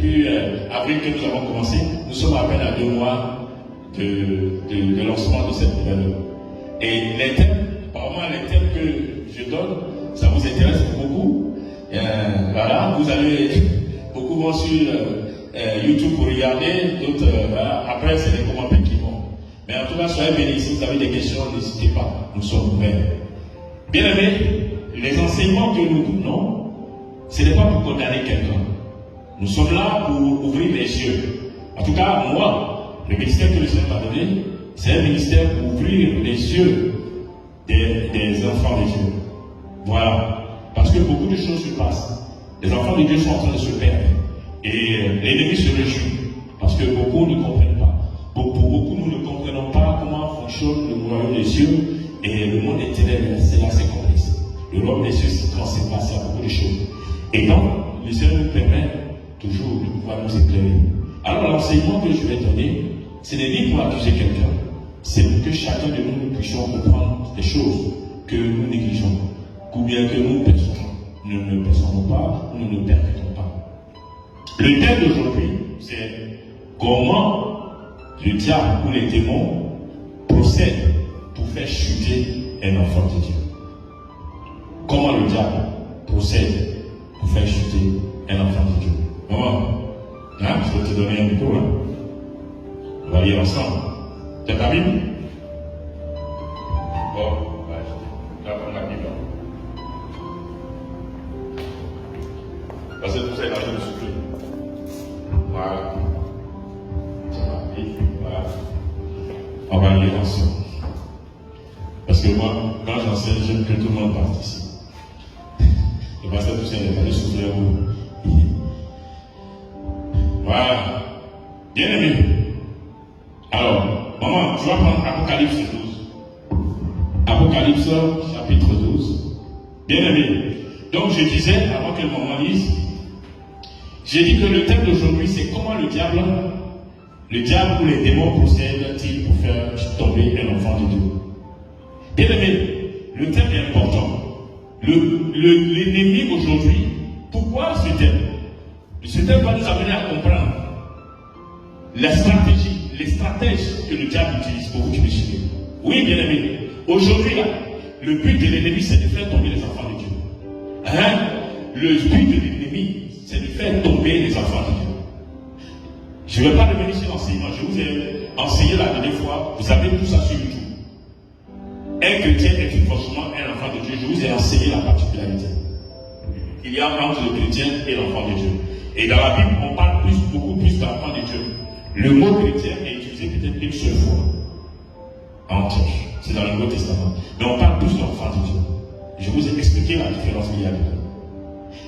depuis avril que nous avons commencé. Nous sommes à peine à 2 mois de lancement de cette nouvelle. Et les thèmes, apparemment les thèmes que je donne, ça vous intéresse beaucoup. Voilà, vous allez beaucoup vont sur YouTube pour regarder, d'autres, voilà. Après c'est les commentaires qui vont. Mais en tout cas, soyez bénis. Si vous avez des questions, n'hésitez pas, nous sommes ouverts. Bien aimés, les enseignements que nous donnons, ce n'est pas pour condamner quelqu'un. Nous sommes là pour ouvrir les yeux. En tout cas, moi, le ministère que le Seigneur m'a donné, c'est un ministère pour ouvrir les yeux des enfants de Dieu. Voilà. Parce que beaucoup de choses se passent. Les enfants de Dieu sont en train de se perdre. Et l'ennemi se réjouit. Parce que beaucoup ne comprennent pas. Pour beaucoup, nous ne comprenons pas comment fonctionne le royaume des cieux. Et le monde est ténèbres, c'est là, c'est complexe. Le royaume des cieux, c'est quand c'est passé à beaucoup de choses. Et donc, le Seigneur nous permet toujours de pouvoir nous éclairer. Alors, l'enseignement que je vais donner, ce n'est ni pour accuser quelqu'un, c'est pour que chacun de nous puissions comprendre des choses que nous négligeons, ou bien que nous ne percevons pas, nous ne percutons pas. Le thème d'aujourd'hui, c'est comment le diable ou les démons procèdent pour faire chuter un enfant de Dieu. Comment le diable procède pour faire chuter un enfant de Dieu. Maman, hein, je vais te donner un micro, hein. On va lire ensemble. Tu as ta Bible? Bon, je vais prendre la Bible. Parce que tout ça, il va se souffler. Voilà. Voilà. On va lire ensemble. Parce que moi, quand j'enseigne, j'aime que tout le monde participe. Et parce que tout ça, il n'est pas de souffler à vous. Voilà. Bien aimé. Alors, maman, tu vas prendre Apocalypse 12. Apocalypse chapitre 12. Bien aimé. Donc je disais, avant que maman lise, j'ai dit que le thème d'aujourd'hui, c'est comment le diable ou les démons procèdent-ils pour faire tomber un enfant de Dieu. Bien aimé, le thème est important. L'ennemi aujourd'hui, pourquoi ce thème? Ce thème va nous amener à comprendre la stratégie, les stratèges que le diable utilise pour vous tuer. Oui, bien aimé. Aujourd'hui, là, le but de l'ennemi, c'est de faire tomber les enfants de Dieu. Hein? Le but de l'ennemi, c'est de faire tomber les enfants de Dieu. Je ne vais pas revenir sur l'enseignement. Je vous ai enseigné la dernière fois. Vous avez tout ça sur YouTube. Un chrétien est forcément un enfant de Dieu. Je vous ai enseigné la particularité. Il y a entre le chrétien et l'enfant de Dieu. Et dans la Bible, on parle beaucoup plus d'enfant de Dieu. Le mot chrétien est utilisé peut-être une seule fois. En Antioche. C'est dans le Nouveau Testament. Mais on parle plus d'enfant de Dieu. Je vous ai expliqué la différence qu'il y a dedans.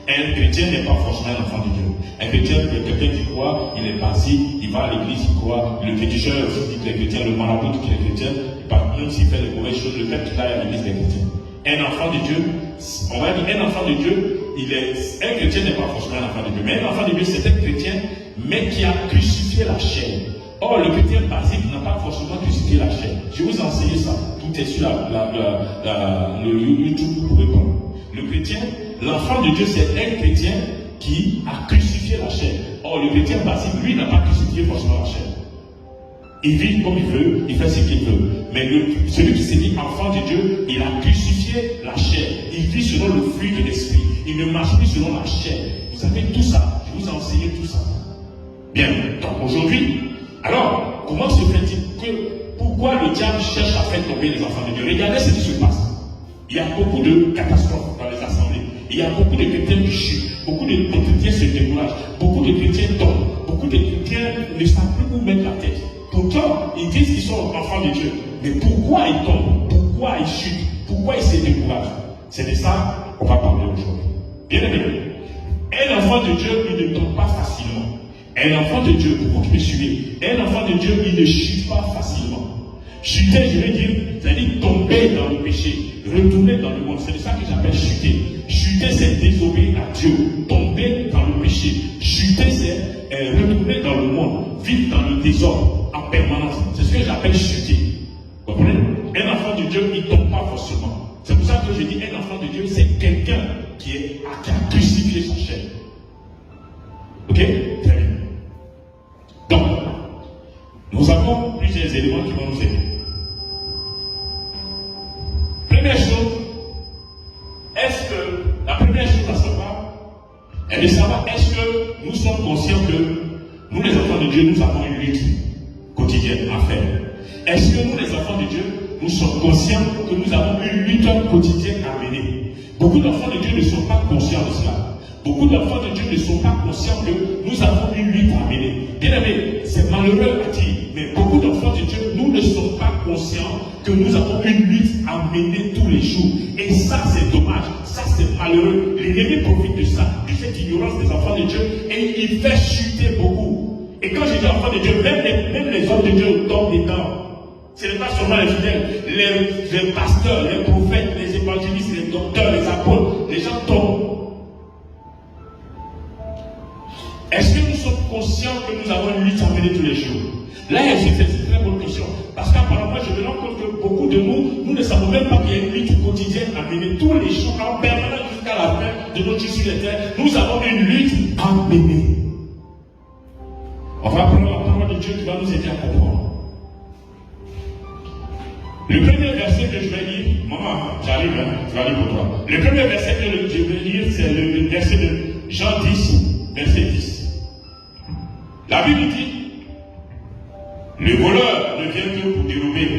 Un chrétien n'est pas forcément un enfant de Dieu. Un chrétien, quelqu'un qui croit, il est passé, il va à l'église, il croit. Le féticheur aussi dit que les chrétiens, le marabout dit que les chrétiens, même s'il fait les mauvaises choses, le fait qu'il aille à l'église des chrétiens. Un enfant de Dieu, on va dire un enfant de Dieu, un chrétien n'est pas forcément un enfant de Dieu. Mais un enfant de Dieu, c'est un chrétien, mais qui a crucifié la chair. Or, le chrétien basique n'a pas forcément crucifié la chair. Je vous ai enseigné ça. Tout est sur le YouTube, vous pouvez prendre. Le chrétien, l'enfant de Dieu, c'est un chrétien qui a crucifié la chair. Or, le chrétien basique, lui, n'a pas crucifié forcément la chair. Il vit comme il veut, il fait ce qu'il veut. Mais celui qui s'est dit enfant de Dieu, il a crucifié la chair. Il vit selon le fruit de l'esprit. Il ne marche plus selon la chair. Vous savez tout ça. Je vous ai enseigné tout ça. Bien, donc aujourd'hui, alors, comment se fait-il que, pourquoi le diable cherche à faire tomber les enfants de Dieu? Regardez ce qui se passe. Il y a beaucoup de catastrophes dans les assemblées. Il y a beaucoup de chrétiens qui chutent. Beaucoup de chrétiens se découragent. Beaucoup de chrétiens tombent. Beaucoup de chrétiens ne savent plus où mettre la tête. Pourtant, ils disent qu'ils sont enfants de Dieu. Mais pourquoi ils tombent? Pourquoi ils chutent? Pourquoi ils se découragent? C'est de ça qu'on va parler aujourd'hui. Bien aimé, un enfant de Dieu, il ne tombe pas facilement. Un enfant de Dieu, pour que vous me suivez, un enfant de Dieu, il ne chute pas facilement. Chuter, je veux dire, c'est-à-dire tomber dans le péché, retourner dans le monde. C'est de ça que j'appelle chuter. Chuter, c'est désobéir à Dieu, tomber dans le péché. Chuter, c'est retourner dans le monde, vivre dans le désordre en permanence. C'est ce que j'appelle chuter. Vous comprenez? Un enfant de Dieu, il ne tombe pas forcément. C'est pour ça que je dis un enfant de Dieu, c'est quelqu'un qui a crucifié sa chair. Ok? Très bien. avons plusieurs éléments qui vont nous aider. Première chose, la première chose à savoir est de savoir est-ce que nous sommes conscients que nous les enfants de Dieu, nous avons une lutte quotidienne à faire. Est-ce que nous les enfants de Dieu, nous sommes conscients que nous avons une lutte quotidienne à mener? Beaucoup d'enfants de Dieu ne sont pas conscients de cela. Beaucoup d'enfants de Dieu ne sont pas conscients que nous avons une lutte à mener. Bien aimé, c'est malheureux à dire, mais beaucoup d'enfants de Dieu, nous ne sommes pas conscients que nous avons une lutte à mener tous les jours. Et ça, c'est dommage. Ça, c'est malheureux. L'ennemi profite de ça, de cette ignorance des enfants de Dieu, et il fait chuter beaucoup. Et quand je dis enfants de Dieu, même les hommes de Dieu tombent dedans. Ce n'est pas seulement les fidèles, les pasteurs, les prophètes, les évangélistes, les docteurs, les apôtres, les gens tombent. Est-ce que nous sommes conscients que nous avons une lutte à mener tous les jours? Là, c'est une très bonne question. Parce qu'apparemment, je me rends compte que beaucoup de nous ne savons même pas qu'il y a une lutte quotidienne à mener tous les jours, en permanence jusqu'à la fin de notre vie sur la terre. Nous avons une lutte à mener. On va prendre la parole de Dieu qui va nous aider à comprendre. Le premier verset que je vais lire, maman, j'arrive, je vais lire pour toi. Le premier verset que je vais lire, c'est le verset de Jean 10, verset 10. La Bible dit, le voleur ne vient que pour dérober,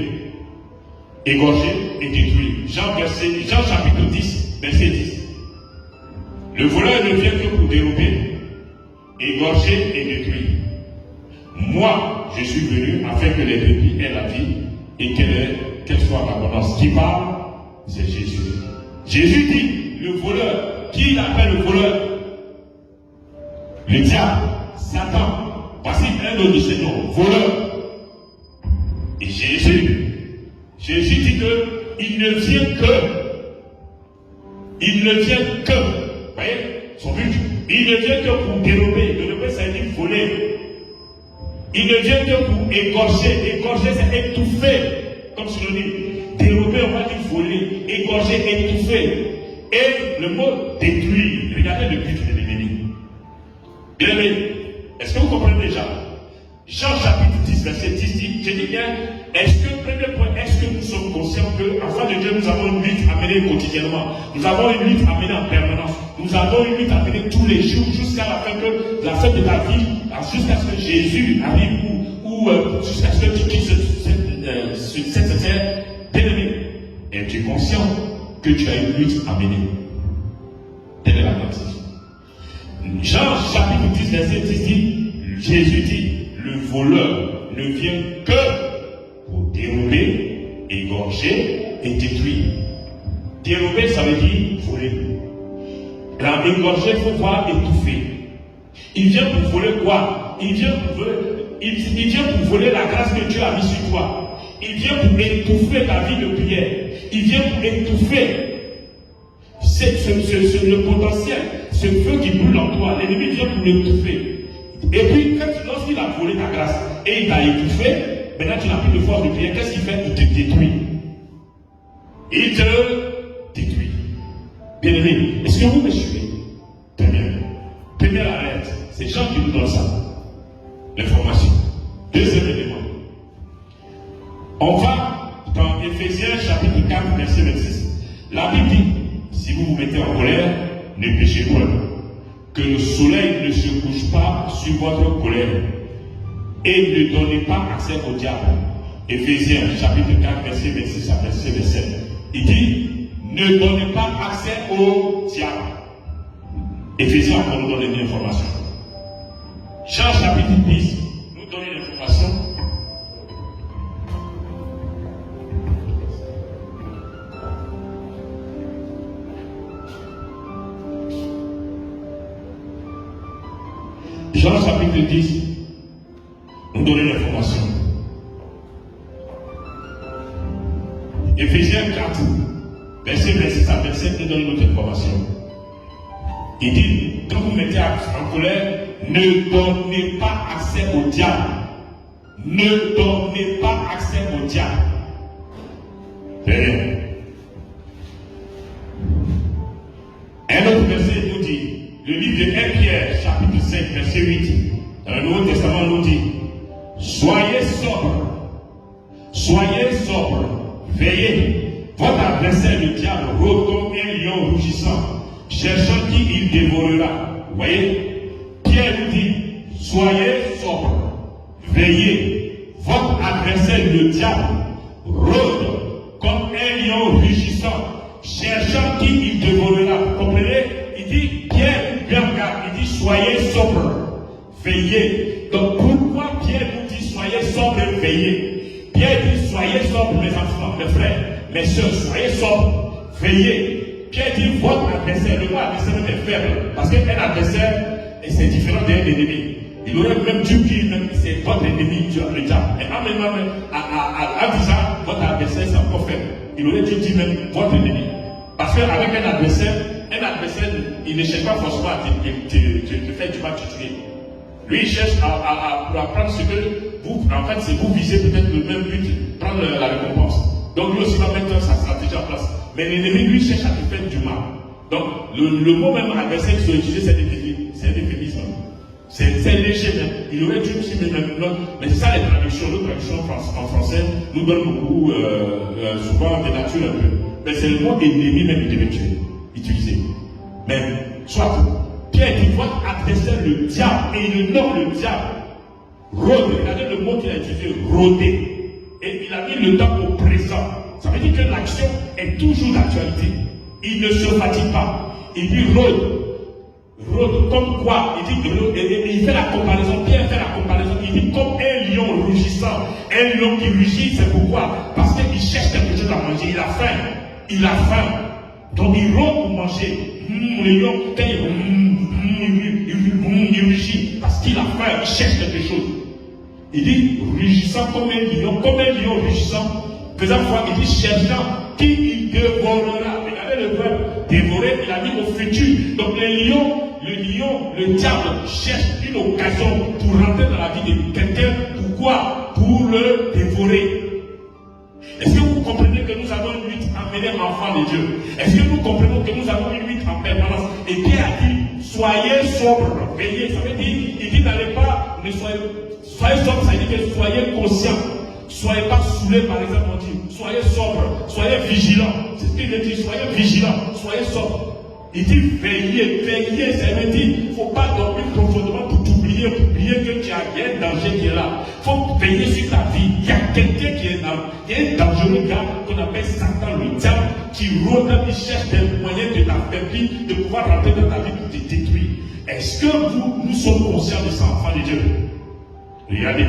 égorger et détruire. Jean chapitre 10, verset 10. Le voleur ne vient que pour dérober, égorger et détruire. Moi, je suis venu afin que les brebis aient la vie et qu'elle soit en abondance. Qui parle? C'est Jésus. Jésus dit, le voleur, qui l'appelle le voleur? Le diable, Satan. Voici un autre de ses noms, voleur. Et Jésus dit que il ne vient que, vous voyez, son but, il ne vient que pour dérober. Dérober, ça veut dire voler. Il ne vient que pour égorger. Égorger, c'est étouffer, comme synonyme. Dérober, on va dire voler. Égorger, étouffer. Et le mot détruire. Regardez le but de l'ennemi. Bien aimé, est-ce que vous comprenez déjà? Jean chapitre 10, verset 10 dit, je dis bien, premier point, est-ce que nous sommes conscients que, enfants de Dieu, nous avons une lutte à mener quotidiennement? Nous avons une lutte à mener en permanence. Nous avons une lutte à mener tous les jours jusqu'à la fin de ta vie, jusqu'à ce que Jésus arrive ou jusqu'à ce que tu quittes cette terre. Bien-aimé, es-tu conscient que tu as une lutte à mener? Telle est la question. Jean chapitre 10, verset 10 dit, Jésus dit, le voleur ne vient que pour dérober, égorger et détruire. Dérober, ça veut dire voler. Dans égorger, il faut voir étouffer. Il vient pour voler quoi? Il vient pour voler la grâce que Dieu a mise sur toi. Il vient pour étouffer ta vie de prière. Il vient pour étouffer le potentiel, ce feu qui brûle en toi. L'ennemi vient pour l'étouffer. Et puis, lorsqu'il a volé ta grâce et il t'a étouffé, maintenant tu n'as plus de force de prière. Qu'est-ce qu'il fait? Il te détruit. Il te détruit. Bien aimé, est-ce que vous me suivez? Très bien. Première alerte, c'est Jean qui nous donne ça. L'information. Deuxième élément. On va dans Éphésiens chapitre 4, verset 26. La Bible dit, si vous vous mettez en colère, ne péchez point. Que le soleil ne se couche pas sur votre colère. Et ne donnez pas accès au diable. Éphésiens chapitre 4, verset 26 à verset 27. Il dit, ne donnez pas accès au diable. Éphésiens encore nous donne une information. Jean chapitre 10 nous donne une information. Jean chapitre 10 nous donne une information. Éphésiens 4, verset 26 à 27 nous donne une autre information. Il dit, quand vous mettez en colère, ne donnez pas accès au diable. Ne donnez pas accès au diable. Bien. Un autre verset nous dit, le livre de 1 Pierre, chapitre 5, verset 8, dans le Nouveau Testament nous dit, Soyez sobre. Soyez sobre. Veillez. Votre adversaire, le diable, rôde comme un lion rougissant, cherchant qui il dévorera. Vous voyez? Pierre nous dit, soyez sobre. Veillez. Votre adversaire, le diable, rôde comme un lion rugissant, cherchant qui il dévorera. Vous comprenez? Il dit, Pierre, bien garde, il dit, soyez sobre, veillez. Donc pourquoi Pierre nous dit, soyez sobre et veillez? Pierre dit, soyez sobre, mes enfants, mes frères, mes soeurs, soyez sobre, veillez. Pierre dit, votre adversaire, le mot adversaire est faible, parce qu'un adversaire, c'est différent d'un ennemi. Il aurait même dû dire, c'est votre ennemi, le diable. Et en disant, votre adversaire, c'est encore faible. Il aurait dû dire même, votre ennemi. Parce qu'avec un adversaire, il ne cherche pas forcément à te faire du mal, te tuer. Lui, il cherche à prendre ce que vous, en fait, c'est vous visez peut-être le même but, prendre la récompense. Donc lui aussi va mettre sa stratégie en place. Mais l'ennemi, lui, cherche à te faire du mal. Donc, le mot même adversaire qui soit utilisé, c'est un euphémisme. C'est léger même. Il aurait dû aussi mettre même note. Mais c'est ça les traductions. Nos traductions en français nous donnent beaucoup, souvent des natures un peu. Mais c'est le mot ennemi même qui devait utiliser. Mais, soit, Pierre dit, votre adversaire, le diable, et il nomme le diable. Rôder. Regardez le mot qu'il a utilisé, rôder. Et il a mis le temps au présent. Ça veut dire que l'action est toujours d'actualité. Il ne se fatigue pas. Il dit rôde. Rôde comme quoi? Il dit il fait la comparaison. Pierre fait la comparaison. Il dit comme un lion rugissant. Un lion qui rugit, c'est pourquoi? Parce qu'il cherche quelque chose à manger. Il a faim. Il a faim. Donc il rôde pour manger. Le lion, quand il rugit. Parce qu'il a faim. Il cherche quelque chose. Il dit rugissant comme un lion rugissant. Faisant foi, il dit cherchant qui il dévorera. Regardez le verbe dévorer, il a mis au futur. Donc le diable cherche une occasion pour rentrer dans la vie de quelqu'un. Pourquoi? Pour le dévorer. Est-ce que vous comprenez que nous avons une lutte à mener enfants de Dieu? Est-ce que nous comprenons que nous avons une lutte en permanence? Et Pierre a dit, soyez sobres, veillez. Ça veut dire, il dit n'allez pas, soyez sobres, ça veut dire que soyez conscients. Soyez pas saoulés par exemple, on dit, soyez sobres, soyez vigilants. C'est ce qu'il veut dire, soyez vigilants, soyez sobres. Il dit veillez, ça veut dire, il ne faut pas dormir profondément pour t'oublier, pour oublier que tu as un danger qui est là. Il faut veiller sur ta vie. Il y a quelqu'un qui est là, il y a un dangereux gars qu'on appelle Satan, le diable, qui rôde, il cherche des moyens de t'affaiblir, de pouvoir rentrer dans ta vie pour te détruire. Est-ce que nous sommes conscients de ça, enfants de Dieu? Regardez.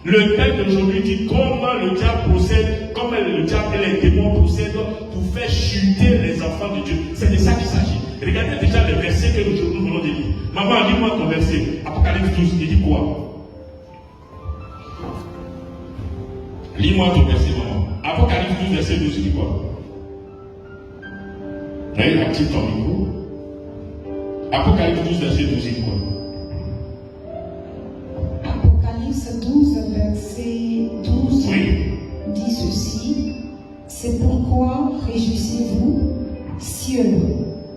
Le texte d'aujourd'hui dit comment le diable procède, comment le diable et les démons procèdent pour faire chuter les enfants de Dieu. C'est de ça qu'il s'agit. Regardez déjà le verset que nous venons de lire. Maman, lis-moi ton verset. Apocalypse 12, il dit quoi? Lis-moi ton verset, maman. Apocalypse 12, verset 12, il dit quoi? Active ton micro. Apocalypse 12, verset 12, il dit quoi? Apocalypse 12, verset 12 dit ceci: c'est pourquoi réjouissez-vous, cieux,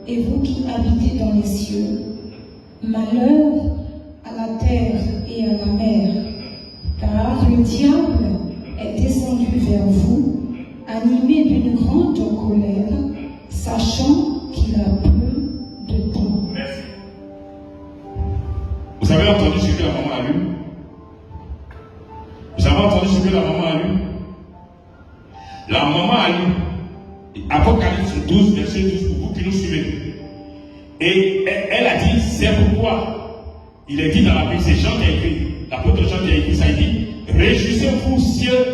et vous qui habitez dans les cieux. Malheur à la terre et à la mer, car le diable est descendu vers vous, animé d'une grande colère, sachant qu'il a peu de temps. Merci. Vous avez entendu ce que la maman a lu? Vous avez entendu ce que la maman a lu? La maman a lu Apocalypse 12, verset 12, pour vous qui nous suivez. Et elle a dit, c'est pourquoi. Il est dit dans la Bible, c'est Jean qui a écrit, l'apôtre Jean qui a écrit ça, il dit, réjouissez-vous, cieux,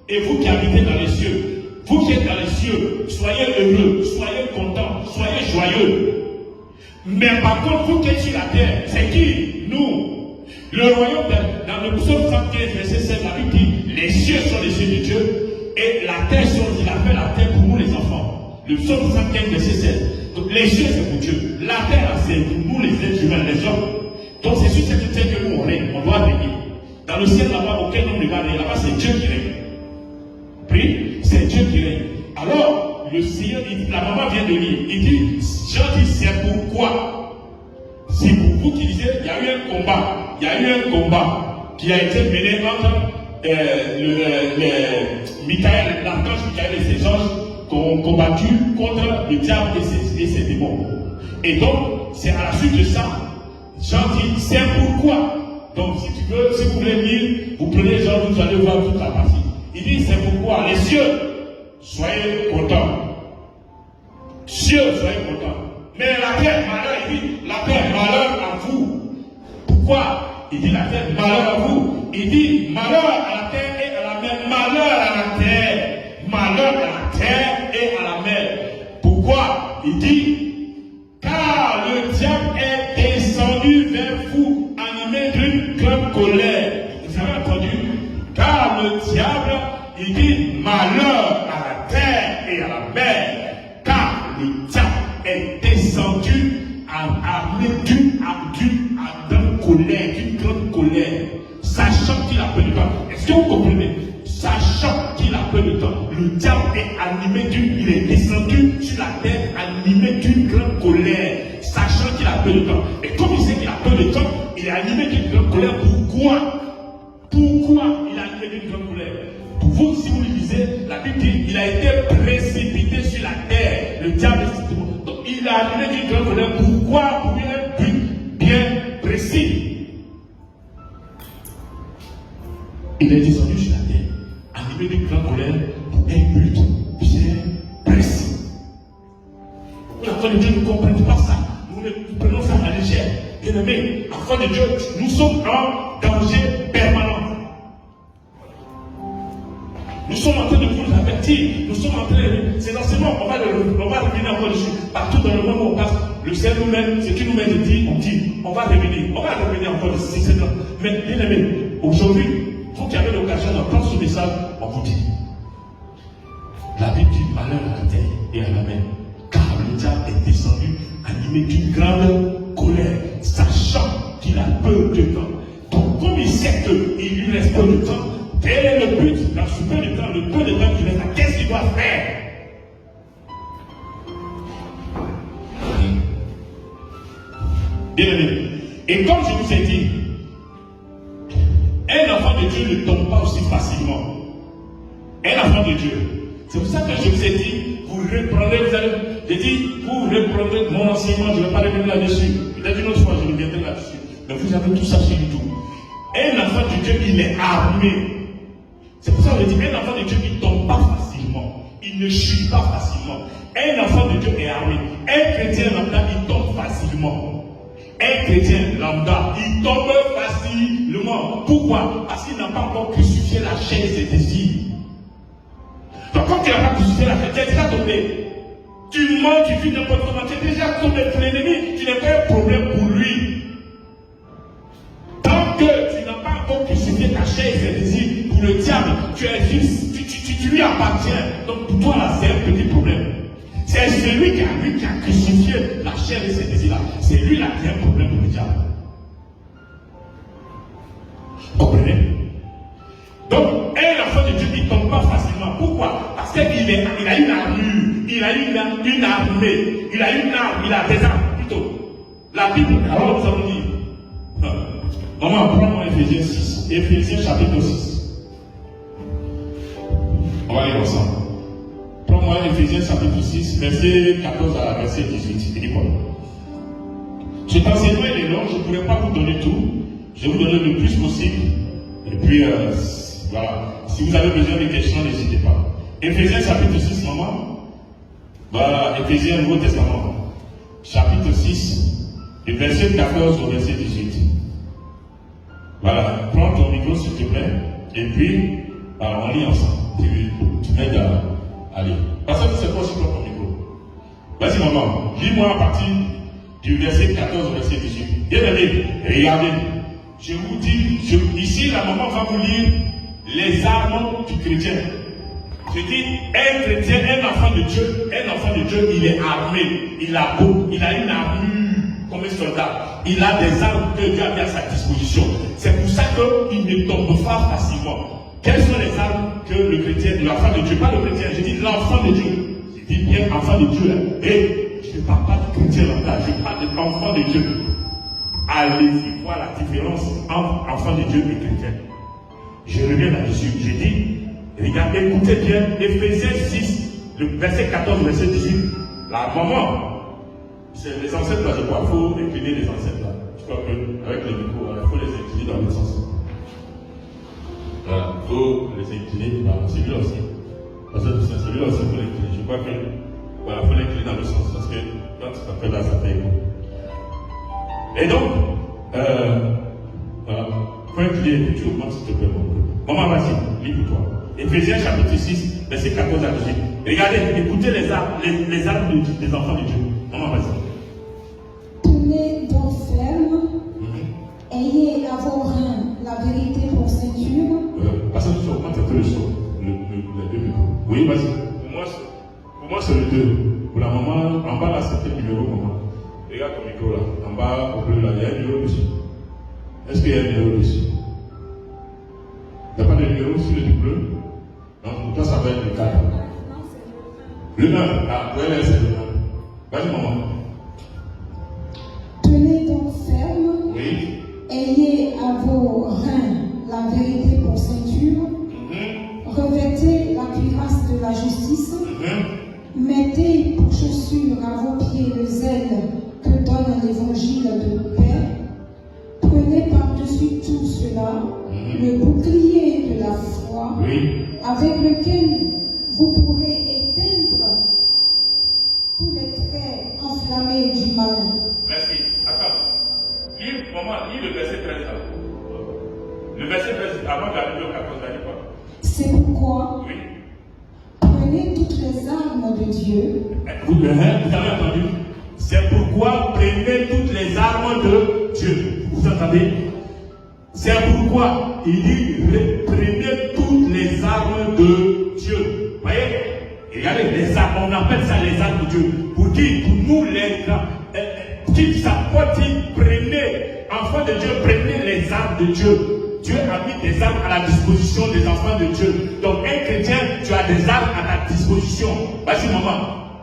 et vous qui habitez dans les cieux. Vous qui êtes dans les cieux, soyez heureux, soyez contents, soyez joyeux. Mais par contre, vous qui êtes sur la terre, c'est qui? Nous. Le royaume, dans le psaume 115, verset 7, la Bible dit, les cieux sont les cieux de Dieu, et la terre, il a fait la terre pour nous les enfants. Le psaume 115, verset 7. Donc les cieux, c'est pour Dieu. La terre, c'est pour nous les êtres humains, les hommes. Donc c'est sur cette terre que nous on règne, on doit régner. Dans le ciel là-bas, aucun homme ne va régner. Là-bas, c'est Dieu qui règne. Puis, c'est Dieu qui règne. Alors, le Seigneur, la maman vient de lire. Il dit, Jean dit, c'est pourquoi. C'est pour vous qui disiez, il y a eu un combat. Il y a eu un combat. qui a été menée entre Michael, l'archange Michael et ses anges qui ont combattu contre le diable et ses démons. Et donc, c'est à la suite de ça, Jean dit, c'est pourquoi. Donc, si tu veux, si vous voulez lire, vous prenez Jean, vous allez voir toute la partie. Il dit, c'est pourquoi les cieux, soyez contents. Cieux, soyez contents. Mais la terre, malheur, il dit, la terre, malheur à vous. Pourquoi? Il dit, la terre, malheur à vous. Il dit, malheur à la terre et à la mer. Malheur à la terre. Malheur à la terre et à la mer. Pourquoi? Il dit, car le diable est descendu vers vous, animé d'une grande colère. Vous avez entendu? Car le diable, il dit, malheur à la terre et à la mer. Car le diable est descendu armé d'une grande colère, sachant qu'il a peu de temps. Est-ce que vous comprenez? Sachant qu'il a peu de temps, le diable est animé il est descendu sur la terre animé d'une grande colère, sachant qu'il a peu de temps. Et comme il sait qu'il a peu de temps, il est animé d'une grande colère. Pourquoi il est animé d'une grande colère? Pour vous, si vous lisez, la Bible dit il a été précipité sur la terre. Le diable est donc il a animé d'une grande colère. Pourquoi? Pour un but bien précis. Il est descendu sur la terre, animé d'une grande colère, pour un but bien précis. L'enfant de Dieu ne comprend pas ça. Nous prenons ça à la légère. Bien aimé, enfant de Dieu, nous sommes en danger permanent. Nous sommes en train de vous avertir. Nous sommes en train de. Ces enseignements, on va revenir encore dessus. Partout dans le monde où on passe, le Seigneur nous mène, ce qui nous mène de dire, on dit, on va revenir encore dessus. C'est ça. Mais bien aimé, aujourd'hui, vous qui avez l'occasion d'entendre ce message, on vous dit. La Bible dit malheur à la terre et à la mer, car le diable est descendu animé d'une grande colère, sachant qu'il a peu de temps. Donc, comme il sait qu'il lui reste peu de temps, quel est le but dans ce peu de temps, le peu de temps qu'il reste, qu'est-ce qu'il doit faire? Bien aimé. Et comme je vous ai dit, un enfant de Dieu ne tombe pas aussi facilement. Un enfant de Dieu. C'est pour ça que je vous ai dit, vous reprendrez, vous reprendrez mon enseignement, je ne vais pas revenir là-dessus. Peut-être une autre fois, je reviendrai là-dessus. Mais vous avez tout ça sur YouTube. Un enfant de Dieu, il est armé. C'est pour ça que je dis, un enfant de Dieu, il ne tombe pas facilement. Il ne chute pas facilement. Un enfant de Dieu est armé. Un chrétien lambda, il tombe facilement. Un chrétien lambda, il tombe facilement. Pourquoi? Parce qu'il n'a pas encore crucifié la chair et ses désirs. Donc quand tu n'as pas crucifié la chair, tu es déjà tombé. Tu mens, tu vis n'importe comment, tu es déjà tombé pour l'ennemi. Tu n'es pas un problème pour lui. Tant que tu n'as pas encore crucifié ta chair et ses désirs, pour le diable, tu es juste, tu lui appartiens. Donc pour toi là, c'est un petit problème. C'est celui qui a crucifié la chair et ses désirs là. C'est lui là qui a un problème pour le diable. Comprenez? Donc, un enfant de Dieu ne tombe pas facilement. Pourquoi? Parce qu'il a une armure, il a une armée, il a une arme, il a des armes plutôt. La Bible, alors nous allons dire. Maman, prends-moi Éphésiens 6, Éphésiens chapitre 6. On va lire ensemble. Prends-moi Éphésiens chapitre 6, verset 14 à verset 18. Il dit quoi? Cet enseignement est long, je ne pourrais pas vous donner tout. Je vais vous donner le plus possible. Et puis, voilà. Si vous avez besoin de questions, n'hésitez pas. Éphésiens chapitre 6, maman. Voilà, Éphésiens Nouveau Testament. Chapitre 6, du verset 14 au verset 18. Voilà, prends ton micro s'il te plaît. Et puis, on lit ensemble. Tu m'aides à lire. Parce que c'est quoi si tu prends ton micro? Vas-y maman, lis-moi à partir du verset 14 au verset 18. Bien aimé, regardez. Je vous dis, ici la maman va vous lire les armes du chrétien. Je dis, un chrétien, un enfant de Dieu, il est armé, il a une armure comme un soldat. Il a des armes que Dieu a mis à sa disposition. C'est pour ça qu'il ne tombe pas facilement. Quelles sont les armes que le chrétien, l'enfant de Dieu, pas le chrétien, je dis l'enfant de Dieu. Je dis bien enfant de Dieu. Et je ne parle pas de chrétien là, je parle de l'enfant de Dieu. allez-y voir la différence entre enfants de Dieu et chrétiens. Je reviens là-dessus. J'ai dit, regarde, écoutez bien, Éphésiens 6, le verset 14, verset 18. La maman, c'est les ancêtres là, je crois, il faut incliner les ancêtres là. Je crois qu'avec les micros, il faut les incliner dans le sens. Voilà, il faut les incliner dans celui-là aussi. Parce que celui-là aussi, il faut l'incliner. Je crois que, voilà, il faut l'incliner dans le sens. Parce que quand tu t'appelles là, ça fait écho. Et donc, voilà, il faut incliner et que tu augmentes s'il te plaît. Maman, vas-y, lis pour toi. Éphésiens chapitre 6, verset 14 à 18. Regardez, écoutez les armes des enfants de Dieu. Maman, vas-y. Tenez donc ferme, ayez à vos reins la vérité pour ceinture. Parce que tu augmentes un peu le son, les deux micros. Oui, vas-y. Pour moi, c'est le 2. Pour la maman, en bas là, c'est le numéro, maman. Regarde ton micro là. En bas, au bleu là, il y a un numéro dessus. Est-ce qu'il y a un numéro dessus? Il n'y a pas de numéro sur le bleu? Non, pour toi, ça va être le 4. Le 1. Ah, ouais, c'est le 1. Vas-y, maman. Tenez donc ferme. Oui. Ayez à vos reins la vérité pour ceinture. Revêtez la cuirasse de la justice. Mettez pour chaussure à vos pieds le zèle que donne l'évangile de paix. Prenez par-dessus tout cela le bouclier de la foi, avec lequel vous pourrez éteindre tous les traits enflammés du malin. Merci. Attends. Lis le verset 13 là. Le verset 13, avant d'arriver au 14, t'as dit quoi? C'est pourquoi prenez toutes les armes de Dieu. Vous avez entendu? C'est pourquoi prenez toutes les armes de Dieu. Vous entendez? C'est pourquoi il dit prenez toutes les armes de Dieu. Vous voyez? Regardez, les armes, on appelle ça les armes de Dieu. Pour dire, pour nous les grands, qui s'apportent, prenez, enfants de Dieu, prenez les armes de Dieu. Dieu a mis des armes à la disposition des enfants de Dieu. Donc un chrétien, tu as des armes à ta disposition. Vas-y maman.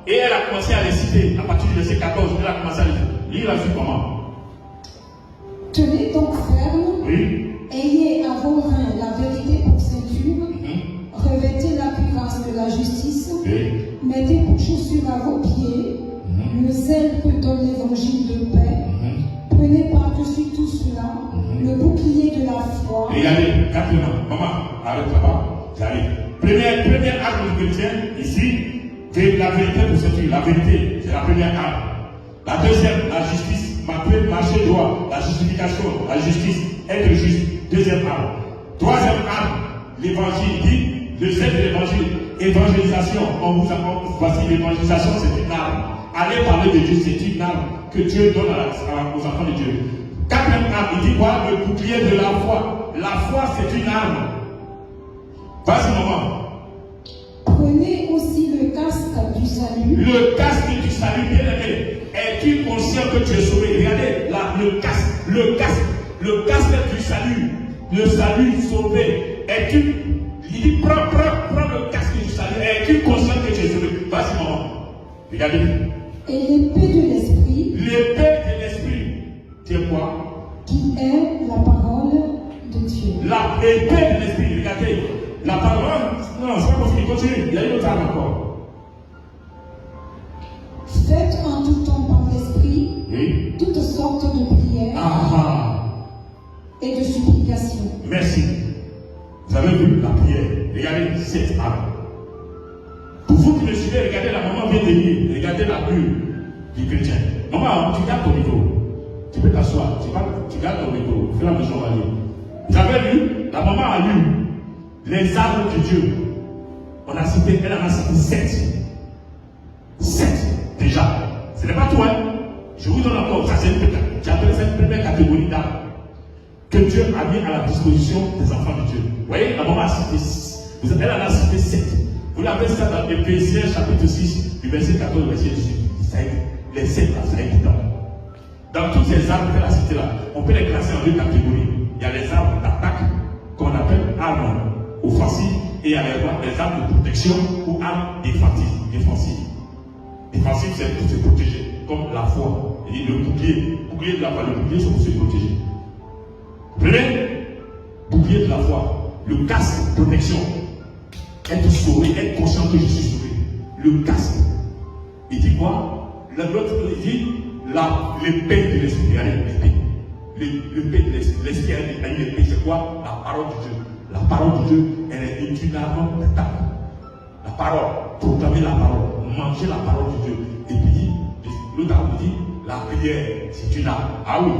Et elle a commencé à les citer à partir du verset 14. Elle a commencé à les citer. Lis la suite maman. Tenez donc ferme. Ayez à vos reins la vérité pour ceinture. Revêtez la cuirasse de la justice. Mettez pour chaussure à vos pieds le zèle que donne l'évangile de paix. Prenez par-dessus tout cela le bouclier de la foi. Regardez, rapidement, maman, arrête là-bas, j'arrive. Première arme du chrétien, ici, c'est la vérité pour ceinture. La vérité, c'est la première arme. La deuxième, la justice, marcher droit, la justification, la justice, être juste. Deuxième arme. Troisième arme, l'évangile dit, le zèle de l'évangile, évangélisation. Voici l'évangélisation, c'est une arme. Allez parler de Dieu, c'est une arme que Dieu donne aux enfants de Dieu. Quatrième arme, il dit quoi? Le bouclier de la foi. La foi, c'est une arme. Vas-y, maman. Prenez aussi le casque du salut. Le casque du salut, bien aimé. Es-tu conscient que tu es sauvé? Regardez là, le casque du salut. Le salut sauvé. Es-tu? Il dit, prends le casque du salut. Es-tu conscient que tu es sauvé? Vas-y, maman. Regardez. Et l'épée de l'esprit. L'épée de l'esprit. C'est quoi? Qui est la parole de Dieu. L'épée de l'esprit. Regardez. La parole. Non, c'est pas possible. Continue. Il y a une autre arme encore. Faites en tout temps par l'esprit toutes sortes de prières et de supplications. Merci. Vous avez vu la prière. Regardez cette arme. Pour vous qui me suivez, regardez la maman vient de lire. Regardez la bulle du chrétien. Maman, tu gardes ton micro. Tu peux t'asseoir. Tu gardes ton micro. Fais la mission, on va lire. Vous avez lu? La maman a lu les armes de Dieu. Elle en a cité 7. 7 déjà. Ce n'est pas tout, hein. Je vous donne encore. Ça, c'est une première catégorie d'armes que Dieu a mis à la disposition des enfants de Dieu. Vous voyez, la maman a cité 6. Elle en a cité 7. Vous l'avez ça dans Éphésiens chapitre 6, du verset 14 au verset 18. Les 7 là, ça est évident. Dans toutes ces armes qu'elle a citées là, on peut les classer en deux catégories. Il y a les armes d'attaque, qu'on appelle armes offensives, et il y a les armes de protection ou armes défensives. Défensive, c'est pour se protéger, comme la foi. Et le bouclier, pour bouclier de la foi. Le bouclier, c'est pour se protéger. Comprenez? Bouclier de la foi. Le casque, protection. Être sauvé, être conscient que je suis sauvé. Le casque. Il dit quoi? L'autre, il dit l'épée de l'esprit. L'épée de l'esprit, l'épée, c'est quoi? La parole de Dieu. La parole de Dieu, elle est une arme d'attaque. La parole, proclamer la parole, manger la parole de Dieu. Et puis, l'autre arme dit, la prière, c'est une arme. Ah oui.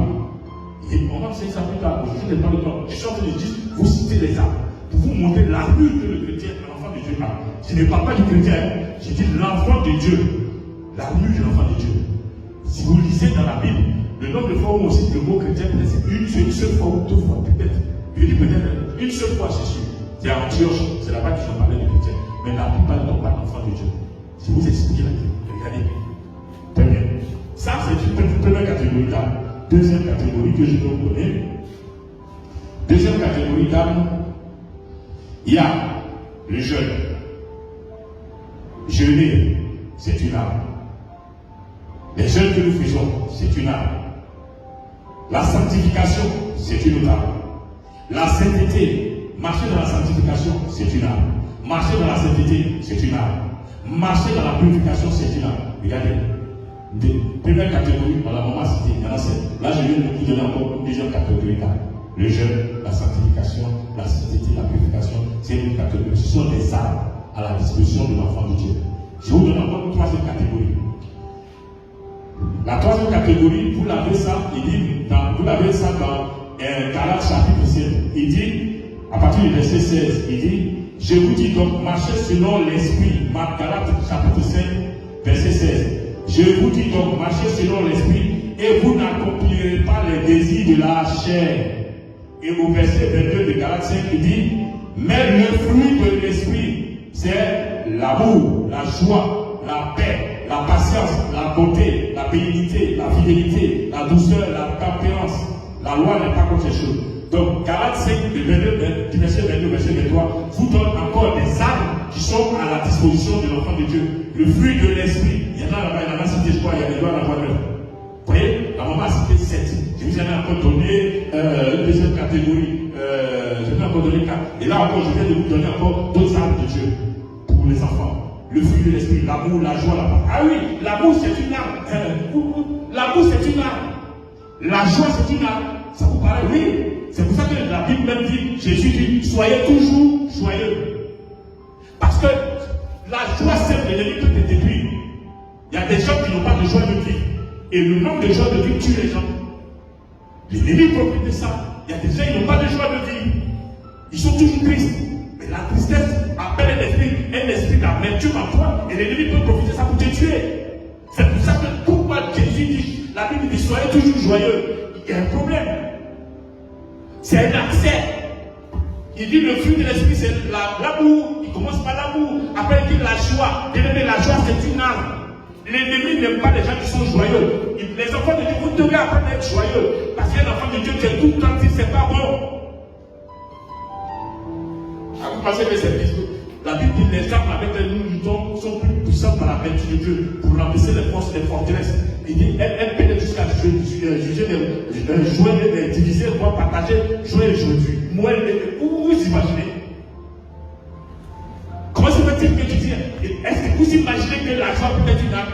Et on va essayer ça plus tard. Je n'ai pas le temps. Je suis en train de dire, vous citez les armes. Pour vous montrer l'armure que le chrétien, l'enfant de Dieu a. Je ne parle pas du chrétien, je dis l'enfant de Dieu. L'armure de l'enfant de Dieu. Si vous lisez dans la Bible, le nombre de fois où on cite le mot chrétien, c'est une seule fois ou deux fois, peut-être. Je dis peut-être une seule fois, c'est sûr. C'est à Antioche, c'est là-bas qu'ils ont parlé de chrétien. Mais la plupart n'ont pas d'enfant de Dieu. Si vous expliquez la Bible, regardez. Très bien. Ça, c'est une première catégorie d'âme. Deuxième catégorie que je peux vous donner. Deuxième catégorie d'âme, il y a le jeûne. Jeûner, c'est une arme. Les jeûnes que nous faisons, c'est une arme. La sanctification, c'est une autre arme. La sainteté, marcher dans la sanctification, c'est une arme. Marcher dans la sainteté, c'est une arme. Marcher dans la purification, c'est une arme. Regardez. Première catégorie, on l'a vraiment cité, il y en a 7. Là, je viens de vous donner encore une deuxième catégorie d'armes. Le jeûne, la sanctification, la sainteté, la purification, c'est une catégorie. Ce sont des armes à la disposition de l'enfant de Dieu. Je vous donne encore une troisième catégorie. La troisième catégorie, vous l'avez ça, vous l'avez ça dans Galates chapitre 7. Il dit, à partir du verset 16, il dit, je vous dis donc, marchez selon l'esprit. Galates chapitre 5, verset 16. Je vous dis donc, marchez selon l'esprit, et vous n'accomplirez pas les désirs de la chair. Et au verset 22 de Galates 5, il dit, mais le fruit de l'esprit, c'est l'amour, la joie, la paix, la patience, la bonté, la bénignité, la fidélité, la douceur, la tempérance. La loi n'est pas contre ces choses. Donc, Galates 5, du verset 22 au verset 23, vous donne encore des armes qui sont à la disposition de l'enfant de Dieu. Le fruit de l'esprit, il y en a là-bas, il y en a cité, je crois, il y a des lois à la voix neuve. Vous voyez, la maman a cité 7. Je vous en ai encore donné une deuxième catégorie. Je vous ai encore donné 4. Et là encore, je viens de vous donner encore d'autres armes de Dieu pour les enfants. Le fruit de l'esprit, l'amour, la joie, la paix. Ah oui, l'amour c'est une arme. L'amour c'est une arme. La joie c'est une arme. Ça vous paraît? Oui. C'est pour ça que la Bible même dit, Jésus dit, soyez toujours joyeux. Parce que la joie seule, l'ennemi peut te détruire. Il y a des gens qui n'ont pas de joie de vivre. Et le nombre de joie de vivre tue les gens. L'ennemi profite de ça. Il y a des gens qui n'ont pas de joie de vivre. Ils sont toujours tristes. Mais la tristesse appelle un esprit d'amertume en toi. Et l'ennemi peut profiter de ça pour te tuer. C'est pour ça que pourquoi Jésus dit, la Bible dit, soyez toujours joyeux. Il y a un problème. C'est un accès. Il dit le fruit de l'esprit, c'est l'amour. Il commence par l'amour. Après, il dit la joie. Bien aimé, la joie, c'est une arme. L'ennemi n'aime pas les gens qui sont joyeux. Les enfants de Dieu, vous devez apprendre à être joyeux. Parce qu'un enfant de Dieu qui est tout le temps triste, c'est pas bon. Vous pensez que c'est triste. La Bible dit les armes avec lesquelles nous luttons sont plus puissantes par la vertu de Dieu pour remplacer les forces des forteresses. Il dit, elle pénètre jusqu'à jouer, diviser, voir, partager, jouer, jouer. Vous imaginez? Comment se fait-il que tu dis, est-ce que vous imaginez que la joie peut être une arme?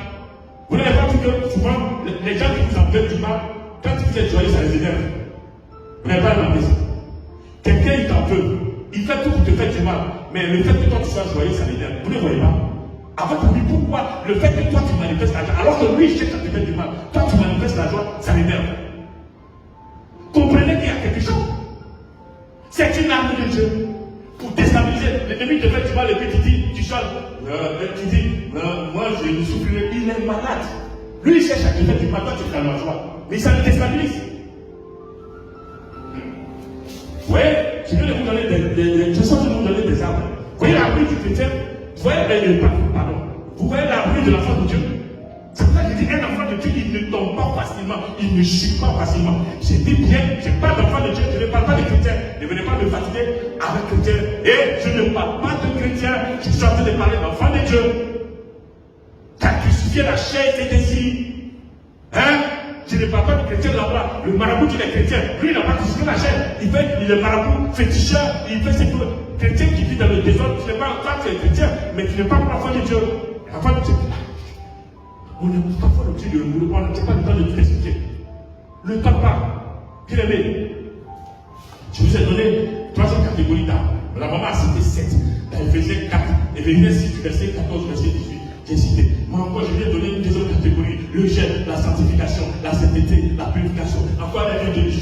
Vous n'avez pas vu que souvent, les gens qui vous en veulent du mal, quand vous êtes joyeux, ça les énerve. Vous n'avez pas remarqué ça? Quelqu'un, il t'en veut. Il fait tout pour te faire du mal. Mais le fait que toi tu sois joyeux, ça l'énerve. Vous ne voyez pas? Avant pour lui, pourquoi le fait que toi tu manifestes la joie, alors que lui il cherche à te faire du mal, toi tu manifestes la joie, ça l'énerve. Comprenez qu'il y a quelque chose. C'est une arme de Dieu pour déstabiliser. L'ennemi te fait du mal et puis tu changes. Tu dis, moi je ne souffrirai. Il est malade. Lui il cherche à te faire du mal, toi tu fais la joie. Mais ça le déstabilise. Vous voyez, je viens de vous donner des armes. Vous voyez la rue du chrétien, vous voyez la rue de l'enfant de Dieu. C'est pour ça que je dis, un enfant de Dieu, il ne tombe pas facilement, il ne chute pas facilement. J'ai dit bien, je ne parle pas d'enfant de Dieu, je ne parle pas de chrétien. Ne venez pas me fatiguer avec chrétien. Et je ne parle pas de chrétien, je suis en train de parler d'enfant de Dieu. T'as crucifié la chair et tes désirs. Hein? Je ne parle pas du chrétien là-bas. Le marabout qui est chrétien, lui, il n'a pas touché la chaîne. Il est marabout, féticheur, il fait ses choses. Chrétien qui vit dans le désordre, tu n'es pas tu es chrétien, mais tu n'es pas l'enfant de Dieu. L'enfant de Dieu. On n'est pas l'enfant de Dieu, on n'a pas le temps de tout expliquer. Le temps pas. Bien aimé. Je vous ai donné 3 catégories d'âmes. La maman a cité 7. Dans Éphésiens 4, Éphésiens 6, verset 14, verset 18. J'ai cité. Moi encore, je viens donner une deuxième catégorie. Le gel, la sanctification, la sainteté, la purification. Encore, je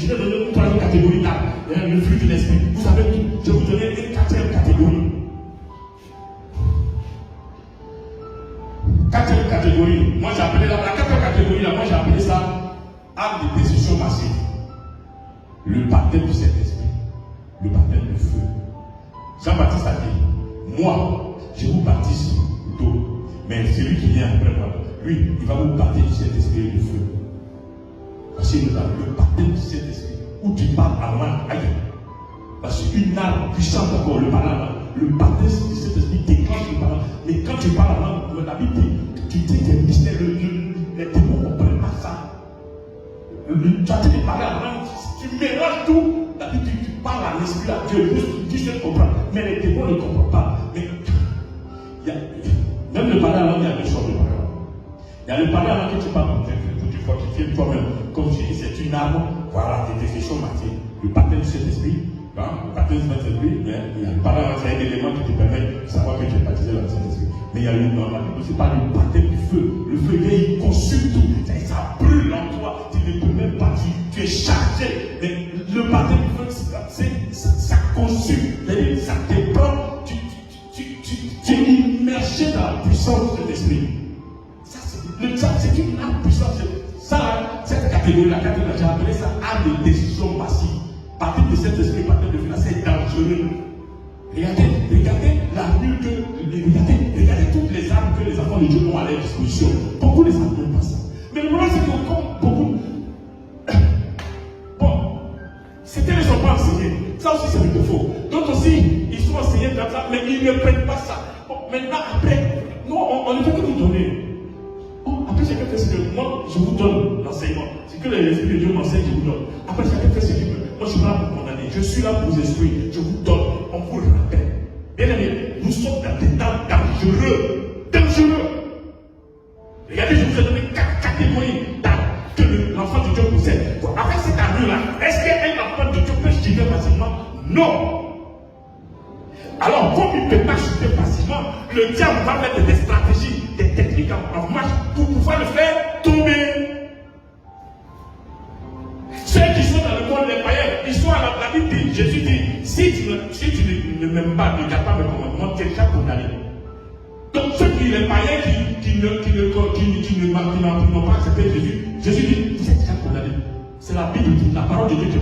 viens donner une 3e catégorie d'âme. Le fruit de l'esprit. Vous savez tout. Je vais vous donner une 4e catégorie. 4e catégorie. Moi, j'ai appelé la 4e catégorie, là, moi, j'ai appelé ça âme de décision massive. Le baptême du Saint-Esprit. Le baptême de feu. Jean-Baptiste a dit, moi, je vous baptise d'eau. Mais celui qui vient après moi, lui, il va vous baptiser du Saint-Esprit et de feu. Parce que nous avons le baptême du Saint-Esprit, où tu parles à main ailleurs. Parce qu'une âme puissante encore, le parlant, le baptême du Saint-Esprit déclenche le parlant. Mais quand tu parles à main, la Bible dit, tu dis des mystères, les démons ne comprennent pas ça. Tu as dit parler à main, tu mélanges tout. La Bible dit, tu parles à l'esprit, à Dieu, tu sais comprendre. Mais les démons ne comprennent pas. Mais même le parler à langue, il y a deux sortes de paroles. Il y a le parler à langue que tu parles pour te fortifier toi-même. Comme je dis, c'est une arme, voilà, des décisions matières. Le baptême du Saint-Esprit, le baptême du Saint-Esprit, mais il y a le parler à langue, c'est un élément qui te permet de savoir que tu es baptisé dans le Saint-Esprit. Mais il y a une norme, c'est pas le baptême du feu. Le feu, il consume tout. Ça brûle en toi. Tu ne peux même pas, tu es chargé. Mais le baptême du feu, ça consume. Ça te prend. Tu es immergé dans la puissance de l'esprit. Le diable, c'est une âme puissante. Ça, cette catégorie, la catégorie, j'ai appelé ça âme de décision massive. Partir de cet esprit, partir de là, c'est dangereux. Regardez la nuit regardez toutes les armes que les enfants de Dieu ont à leur disposition. Beaucoup les armes n'ont pas ça. Mais le problème, c'est que comme beaucoup. Bon, certains ne sont pas enseignés. Ça aussi, c'est plutôt faux. D'autres aussi, ils sont enseignés comme ça, mais ils ne prennent pas ça. Bon, maintenant, après, nous, on ne peut que vous donner. Bon, après, chacun fait ce que moi, je vous donne l'enseignement. C'est que l'Esprit de Dieu m'enseigne, je vous donne. Après, chacun fait ce qu'il veut. Moi, je suis là pour condamner. Je suis là pour vous instruire. Je vous donne. On vous le rappelle. Bien aimé, nous sommes dans des temps dangereux. Dangereux. Regardez, je vous ai donné 4 catégories que l'enfant de Dieu possède. Avec cette armure-là, est-ce qu'un enfant de Dieu peut chuter facilement? Non. Alors, comme il ne peut pas chuter facilement, le diable va mettre des stratégies, des techniques en marche pour pouvoir le faire tomber. Ceux qui sont dans le monde des païens, ils sont à la Bible dit, Jésus dit, si tu ne m'aimes pas, ne garde pas mes commandements, tu es déjà condamné. Donc ceux qui les païens qui n'ont pas accepté Jésus, Jésus dit, vous êtes déjà condamné. C'est la Bible dit, la parole de Dieu te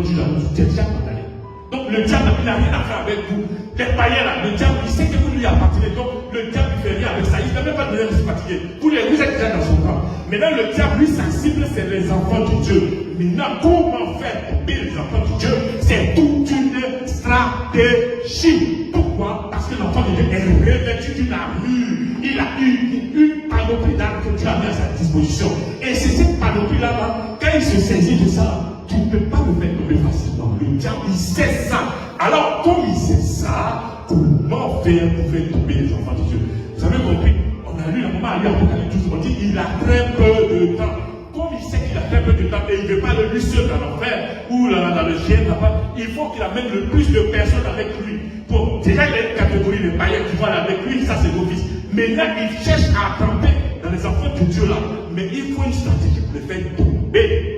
dit là, tu es déjà condamné. Donc le diable n'a rien à faire avec vous. Les païens là, le diable, il sait que vous lui appartenez. Donc le diable ne fait rien avec ça. Il n'a même pas besoin de se fatiguer. Vous êtes déjà dans son camp. Maintenant le diable, lui, sa cible, c'est les enfants de Dieu. Maintenant, comment faire pour tomber les enfants de Dieu? C'est toute une stratégie. Pourquoi? Parce que l'enfant de Dieu est revêtu d'une armure. Il a une panoplie d'armes que Dieu a mis à sa disposition. Et c'est cette panoplie-là, quand il se saisit de ça, tu ne peux pas le faire tomber facilement. Le diable, il sait ça. Alors, comme il sait ça, comment faire pour faire tomber les enfants de Dieu? Vous avez compris? On a lu, la maman a lu Apocalypse 12, on dit il a très peu de temps. Comme il sait qu'il a très peu de temps et il ne veut pas le lui seul dans l'enfer ou dans le ciel là-bas, il faut qu'il amène le plus de personnes avec lui. Bon, déjà, il y a une catégorie de païens qui vont aller avec lui, ça c'est l'office. Maintenant, il cherche à attraper dans les enfants de Dieu là. Mais il faut une stratégie pour les faire tomber.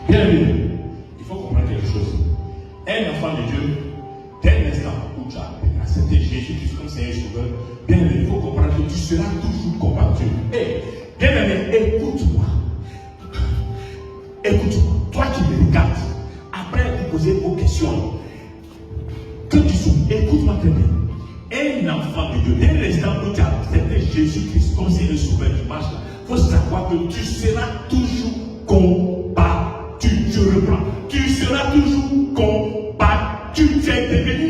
Bien aimé, il faut comprendre quelque chose. Un enfant de Dieu, dès l'instant où tu as accepté Jésus-Christ comme Seigneur et Sauveur, bien aimé, il faut comprendre que tu seras toujours combattu. Bien aimé, écoute-moi. Écoute-moi. Toi qui me regardes, après te poser vos questions, que tu sois, écoute-moi très bien. Un enfant de Dieu, dès l'instant où tu as accepté Jésus-Christ comme Seigneur et Sauveur, tu marches là. faut savoir que tu seras toujours combattu. Je reprends. Tu seras toujours combattu. Tu es devenu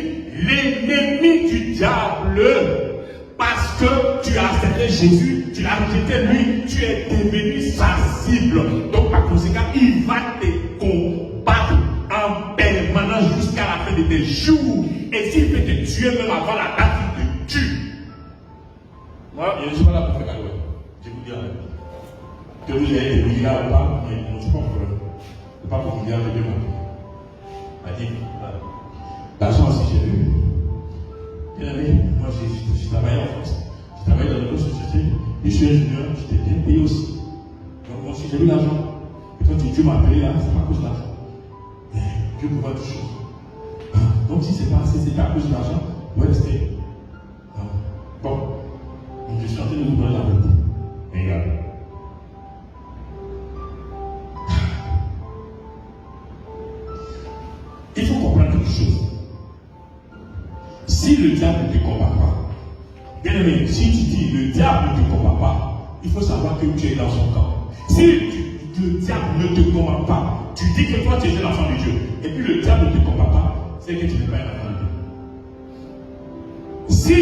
l'ennemi du diable. Parce que tu as accepté Jésus, tu l'as rejeté lui, tu es devenu sa cible. Donc par conséquent, il va te combattre en permanence jusqu'à la fin de tes jours. Et s'il peut te tuer même avant la date, il te tue. Moi, je ne suis pas là pour faire cadeau. Je vous dis la vérité. Que vous ayez des milliards ou pas, mais on ne sait pas pour eux. Ce n'est pas pour milliards de démons. Elle dit, l'argent aussi j'ai vu. Bien aimé, moi je travaille en France. Je travaille dans une autre société. Je suis ingénieur, j'étais bien payé aussi. Donc moi aussi j'ai eu l'argent. Et quand Dieu m'a appelé là, c'est pas à cause de l'argent. Mais Dieu peut voir toutes choses. Donc si c'est pas assez, c'est pas à cause de l'argent, vous restez. Bon. Je suis en train de vous donner la vérité. Mais regarde. Il faut comprendre quelque chose. Si le diable ne te combat pas, bien aimé, si tu dis le diable ne te combat pas, il faut savoir que tu es dans son camp. Si le diable ne te combat pas, tu dis que toi tu es l'enfant de Dieu, et puis le diable ne te combat pas, c'est que tu n'es pas un enfant de Dieu. Si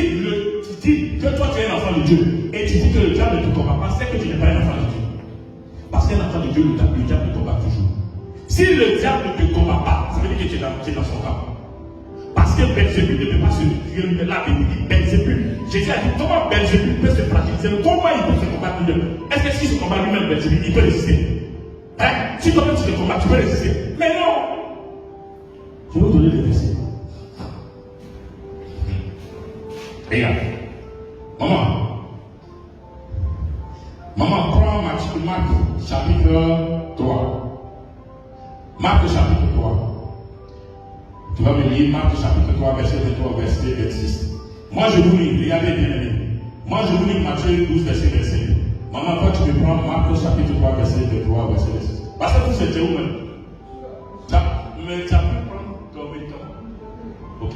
tu dis que toi tu es un enfant de Dieu, et tu dis que le diable ne te combat pas, c'est que tu n'es pas un enfant de Dieu. Parce qu'un enfant de Dieu, le diable te combat toujours. Si le diable ne te combat pas, ça veut dire que tu es dans son camp. Parce que Belzébul ne peut pas se tuer là, Belzébul. Jésus a dit comment Belzébul peut se fragiliser, comment il peut se combattre lui-même. Est-ce que si se combat lui-même Belzébul, il peut résister? Hein? Si toi-même tu te combats, tu peux résister. Mais non! Je vais vous donner des versets. Regarde. Maman, prends Marc chapitre 3. Marc chapitre 3. Tu vas me lire Marc chapitre 3, verset 23, verset 26. Moi je vous lis, regardez bien aimé. Moi je vous lis Matthieu 12, verset 25. Maman, toi tu peux prendre Marc chapitre 3, verset 23, verset 26. Parce que vous c'était où même? Mais tu as pu prendre combien de temps? Ok.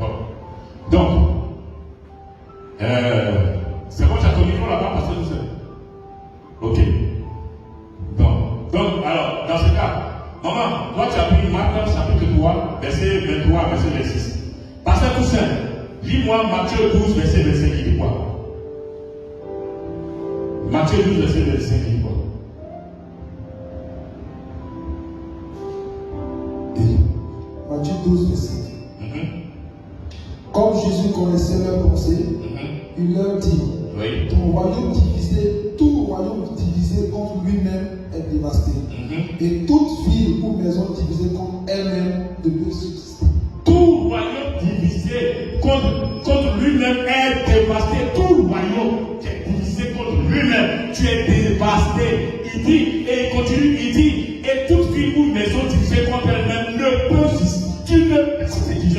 Bon. Donc, c'est bon, tu as ton micro là-bas parce que tu sais. Ok. Donc, alors, dans ce cas, maman, toi tu as pris Marc chapitre 3, verset 23, verset 26. Pasteur Toussaint, lis-moi Matthieu 12, verset 25, il dit quoi? Matthieu 12, verset 25, il dit quoi? Matthieu 12, verset 5. Comme Jésus connaissait leurs pensées, il leur dit, oui. Ton royaume divisé, tout royaume divisé contre lui-même est dévasté. Et toute ville ou maison divisée contre elle-même ne peut subsister. Tout royaume divisé contre lui-même est dévasté. Tout royaume qui est divisé contre lui-même, tu es dévasté. Il dit, et il continue, il dit, et toute ville ou maison divisée contre elle-même ne peut subsister. Tu ne peux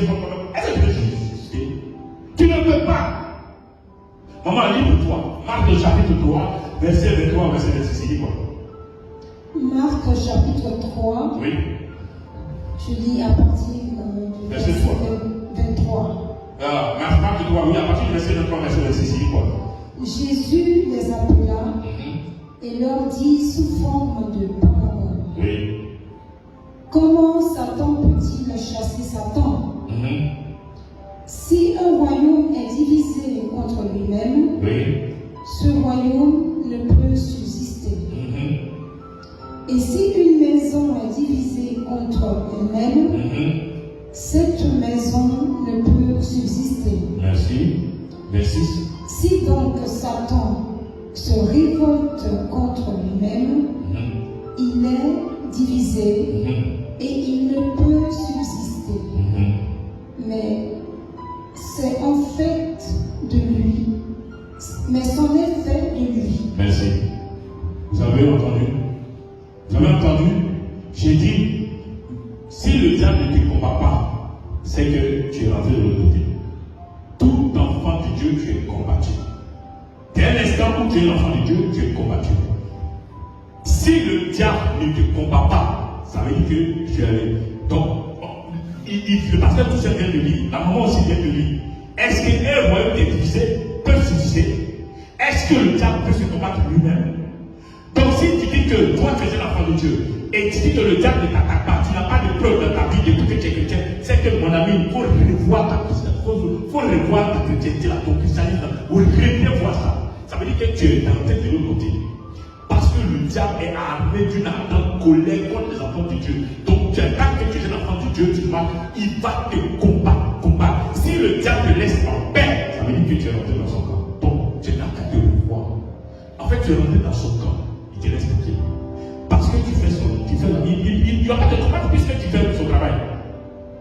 pas. Est-ce que tu peux subsister? Tu ne peux pas. Maman, lis pour toi. Marc chapitre 3, verset 23, verset 26. Il dit quoi? Marc chapitre 3. Oui. Je lis à partir du verset 23. Marc 3, oui, à partir du verset 23, verset 26. Il dit quoi? Jésus les appela et leur dit sous forme de parabole. Oui. Comment Satan peut-il chasser Satan? Si un royaume est divisé contre lui-même, oui. Ce royaume ne peut subsister. Et si une maison est divisée contre elle-même, cette maison ne peut subsister. Merci. Merci. Si donc Satan se révolte contre lui-même, il est divisé et il ne peut subsister. Mais c'est en fait de lui. Mais c'en est fait de lui. Merci. Vous avez entendu? Vous avez entendu? J'ai dit, si le diable ne te combat pas, c'est que tu es rentré de l'autre côté. Tout enfant de Dieu, tu es combattu. Dès l'instant où tu es l'enfant de Dieu, tu es combattu. Si le diable ne te combat pas, ça veut dire que tu es. Donc, le pasteur tout ça vient de lire, la maman aussi vient de lire. Est-ce qu'un royaume qui est divisé peut subsister? est-ce que le diable peut se combattre lui-même? Donc si tu dis que toi tu es l'enfant de Dieu et tu dis que le diable ne t'attaque pas, tu n'as pas de preuve dans ta vie depuis que tu es chrétien, c'est que mon ami, il faut revoir ta chrétienté, ton christianisme, ou revoir ça. Ça veut dire que tu es tenté de l'autre côté. Parce que le diable est armé d'une ardente colère contre les enfants de Dieu. Donc tant que tu es un enfant de Dieu, il va te combattre. Si le diable te laisse en paix, ça veut dire que tu es rentré dans son camp. Donc tu n'as qu'à te revoir. En fait, tu es rentré dans son camp. Il te laisse tranquille. Parce que tu fais il n'y aura pas de combat puisque tu fais son travail.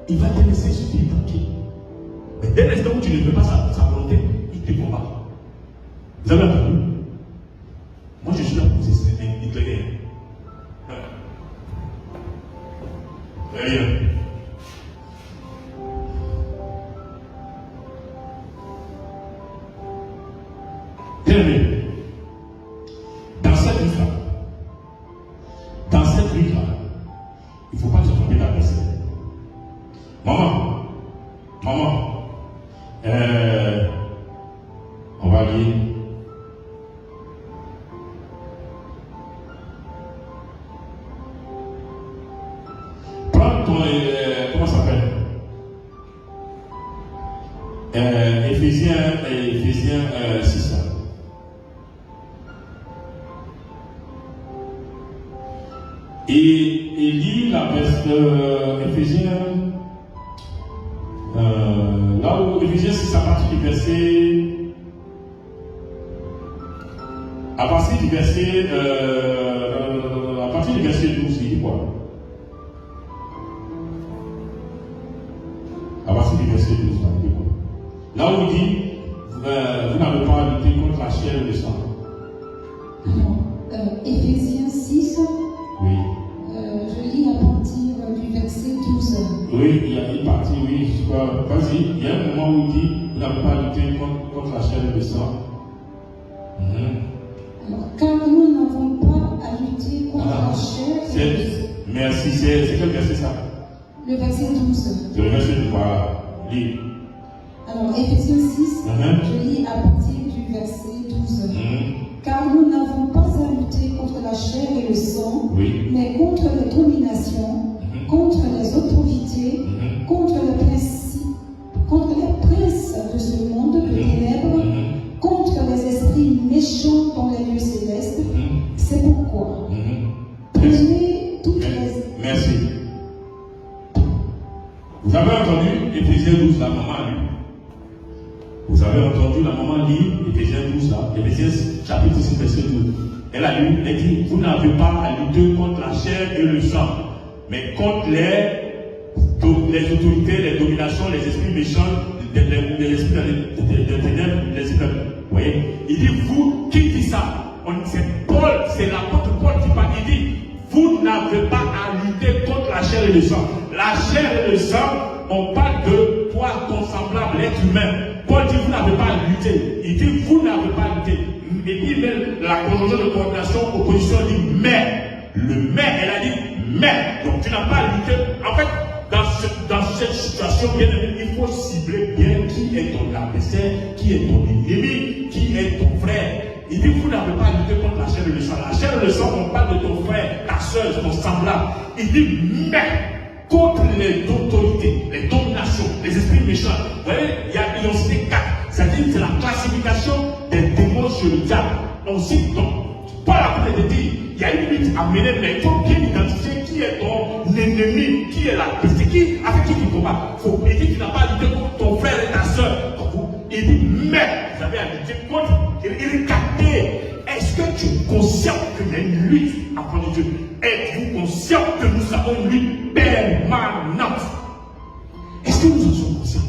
Il va te laisser suffire tranquille. Mais dès l'instant où tu ne fais pas sa volonté, il te combat. Vous avez entendu? Moi je suis là pour vous éclairer. Très bien. Bien aimé. Dans cette vie-là, il ne faut pas se tromper d'adversaire. Maman, on va lire. Prends ton, comment ça s'appelle? Éphésiens 6. Et lit la verse Éphésiens, là où Éphésiens 6 à partir du verset, à partir du verset 12, il dit quoi? À partir du verset 12, il dit quoi? Là où il dit, vous n'avez pas à lutter contre la chair et le sang. Alors, Éphésiens 6. Oui. Je lis à partir du verset 12. Oui, il y a une partie, oui, je crois. Vas-y, il y a un moment où il dit, vous n'avez pas à lutter contre la chair et le sang. Alors, car nous n'avons pas à lutter contre la chair et le sang. Merci, c'est quel verset ça? Le verset 12. C'est le verset 12, voilà. Lis. Alors, Éphésiens 6, je lis à partir du verset 12. Car nous n'avons pas à lutter contre la chair et le sang, mais contre les dominations, contre les autorités, contre les princes de ce monde de ténèbres, contre les esprits méchants dans les lieux célestes. C'est pourquoi prenez toutes les... Merci. Vous avez entendu Éphésiens 12, la maman a lu. Vous avez entendu la maman lire Éphésiens 12 là, Éphésiens chapitre 6, verset 12. Elle a lu, elle dit, vous n'avez pas à lutter contre la chair et le sang, mais contre les autorités, les dominations, les esprits méchants, les esprits de ténèbres, les esprits. Vous voyez? Il dit, vous, qui dit ça? C'est Paul, c'est l'apôtre Paul qui parle. Il dit, vous n'avez pas à lutter contre la chair et le sang. La chair et le sang, on parle de toi, ton semblable, l'être humain. Paul dit, vous n'avez pas à lutter. Il dit, vous n'avez pas à lutter. Et puis, même la conjonction de coordination, opposition, dit, mais. Le mais, elle a dit, mais. Donc, tu n'as pas à lutter. En fait, dans cette situation, bien aimé, il faut cibler bien qui est ton adversaire, qui est ton ennemi, qui est ton frère. Il dit, vous n'avez pas à lutter contre la chair et le sang. La chair et le sang, on parle de ton frère, ta soeur, ton semblable. Il dit, mais. Contre les autorités, les dominations, les esprits méchants. Vous voyez, ils ont cité 4. C'est-à-dire c'est la classification des démons sur le diable. On cite donc, pas la peine de dire, il y a une lutte à mener, mais il faut bien identifier qui est ton ennemi, qui est c'est qui, avec qui tu combats. Il dit qu'il n'a pas à lutter contre ton frère et ta soeur. Il dit, mais vous avez à lutter contre. Il est capté. Est-ce que tu es conscient qu'il y a une lutte avant Dieu? Êtes-vous conscient que nous avons une lutte permanente? Est-ce que nous en sommes conscients?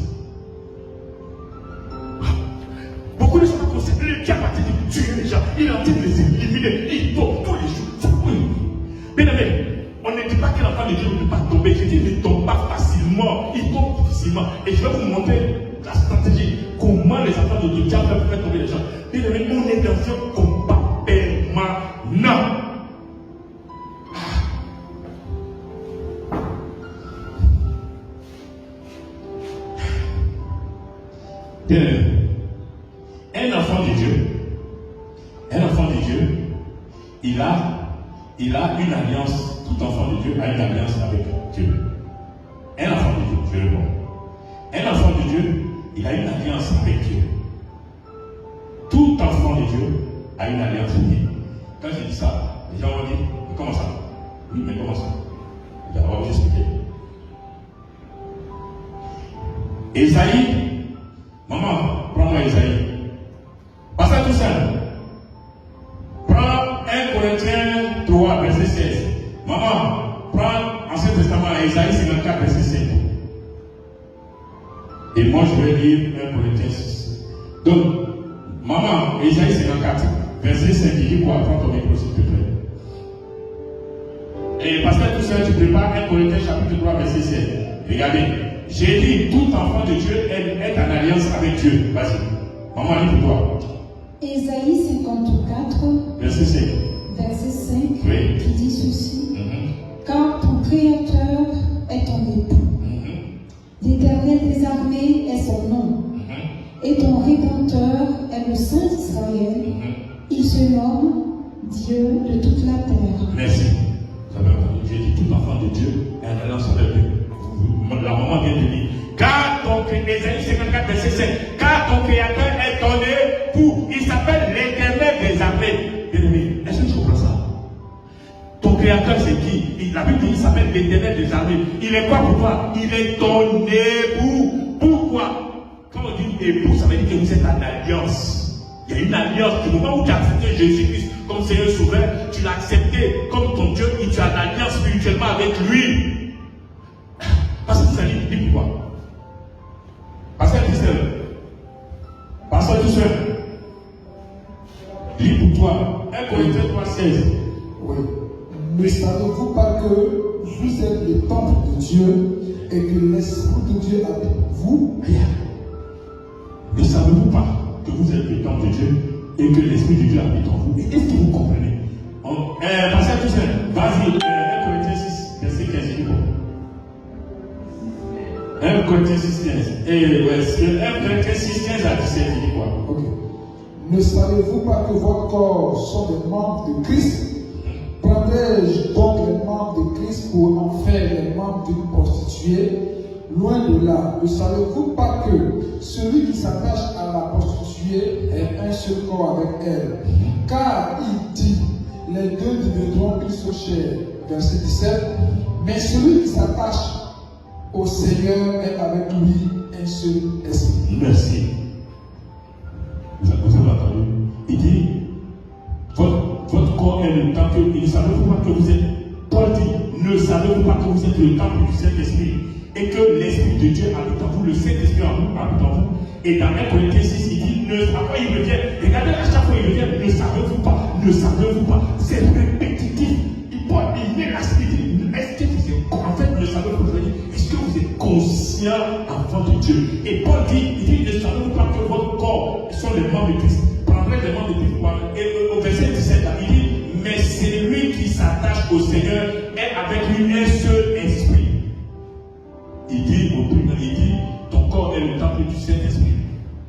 Beaucoup ne sont pas conscients. Le diable a dit de tuer les gens. Il est en train de les éliminer. Il tombe tous les jours. Bien aimé, on ne dit pas que l'enfant de Dieu ne peut pas tomber. Je dis, il ne tombe pas facilement. Il tombe difficilement. Et je vais vous montrer la stratégie. Comment les enfants de Dieu peuvent faire tomber les gens. Bien aimé, on est dans un combat permanent. Bien, un enfant de Dieu, il a une alliance, tout enfant de Dieu a une alliance avec Dieu. Un enfant de Dieu, je réponds. Un enfant de Dieu, il a une alliance avec Dieu. Tout enfant de Dieu a une alliance avec Dieu. Quand je dis ça, les gens vont dire, mais comment ça? Oui, mais comment ça? Je vais vous expliquer. Ésaïe, maman, prends-moi Ésaïe. Pas ça tout seul. Prends 1 Corinthiens 3, verset 16. Maman, prends Ancien Testament, Ésaïe 54, verset 5. Et moi, je vais lire 1 Corinthiens 6. Donc, maman, Ésaïe 54, verset 5, il dit quoi? Prends ton micro, s'il te plaît. Et pasteur tout seul, tu prépares 1 Corinthiens chapitre 3, verset 7. Regardez, j'ai dit, tout enfant de Dieu est en alliance avec Dieu. Vas-y. Maman, lis pour toi. Ésaïe 54, verset 5. Verset 5, oui. Qui dit ceci. Car ton Créateur est ton époux. L'Éternel des armées est son nom. Et ton Rédempteur est le Saint d'Israël. Il se nomme Dieu de toute la terre. Merci. Vous avez entendu, j'ai dit tout enfant de Dieu est en alliance avec Dieu. La maman vient de dire, car ton Ésaïe 54, verset 5, car ton Créateur est ton époux, il s'appelle l'Éternel des armées. Bien-aimé, est-ce que tu comprends ça? Ton Créateur c'est qui? La Bible dit qu'il s'appelle l'Éternel des armées. Il est quoi pour toi? Il est ton époux. Pourquoi? Quand on dit époux, ça veut dire que vous êtes en alliance. Il y a une alliance. Du moment où tu as accepté Jésus-Christ comme Seigneur Sauveur, tu l'as accepté comme ton Dieu et tu as une alliance spirituellement avec lui. Parce que ça dit pourquoi? Pasteur tout seul. Pasteur tout seul. Lis pour toi. 1 Corinthiens 3, 16. Oui. Ne savez-vous pas que vous êtes le temple de Dieu et que l'Esprit de Dieu habite vous? Rien. Ne savez-vous pas que vous êtes le temple de Dieu et que l'Esprit de Dieu habite en vous? Est-ce que vous comprenez? Pasteur tout seul. Vas-y. 1 Corinthiens 6, verset 15. 1 Corinthiens 6, 15. Et 1 Corinthiens 6, 15 à 17, il dit quoi? Ok. Ne savez-vous pas que votre corps sont des membres de Christ? Prendrais-je donc les membres de Christ pour en faire les membres d'une prostituée? Loin de là. Ne savez-vous pas que celui qui s'attache à la prostituée est un seul corps avec elle? Car il dit, les deux deviendront une seule chair. Verset 17. Mais celui qui s'attache au Seigneur est avec lui un seul esprit. Merci. Vous avez entendu? Il dit, votre corps est le temple. Ne savez-vous pas que vous êtes, Paul dit, ne savez-vous pas que vous êtes le temple du Saint-Esprit et que l'Esprit de Dieu habite en vous, le Saint-Esprit habite en vous. Et dans 1 Corinthiens 6, il dit, après il revient, regardez à chaque fois il revient, ne savez-vous pas, c'est répétitif. Il met la spiritualité. Est-ce que vous êtes, en fait, ne savez-vous pas, est-ce que vous êtes conscient enfant de Dieu? Et Paul dit, ne savez-vous pas que votre corps sont les membres de Christ? Prendrez les membres de Christ. Et au verset 17, il dit, mais celui qui s'attache au Seigneur est avec lui un seul esprit. Il dit, ton corps est le temple du Saint-Esprit.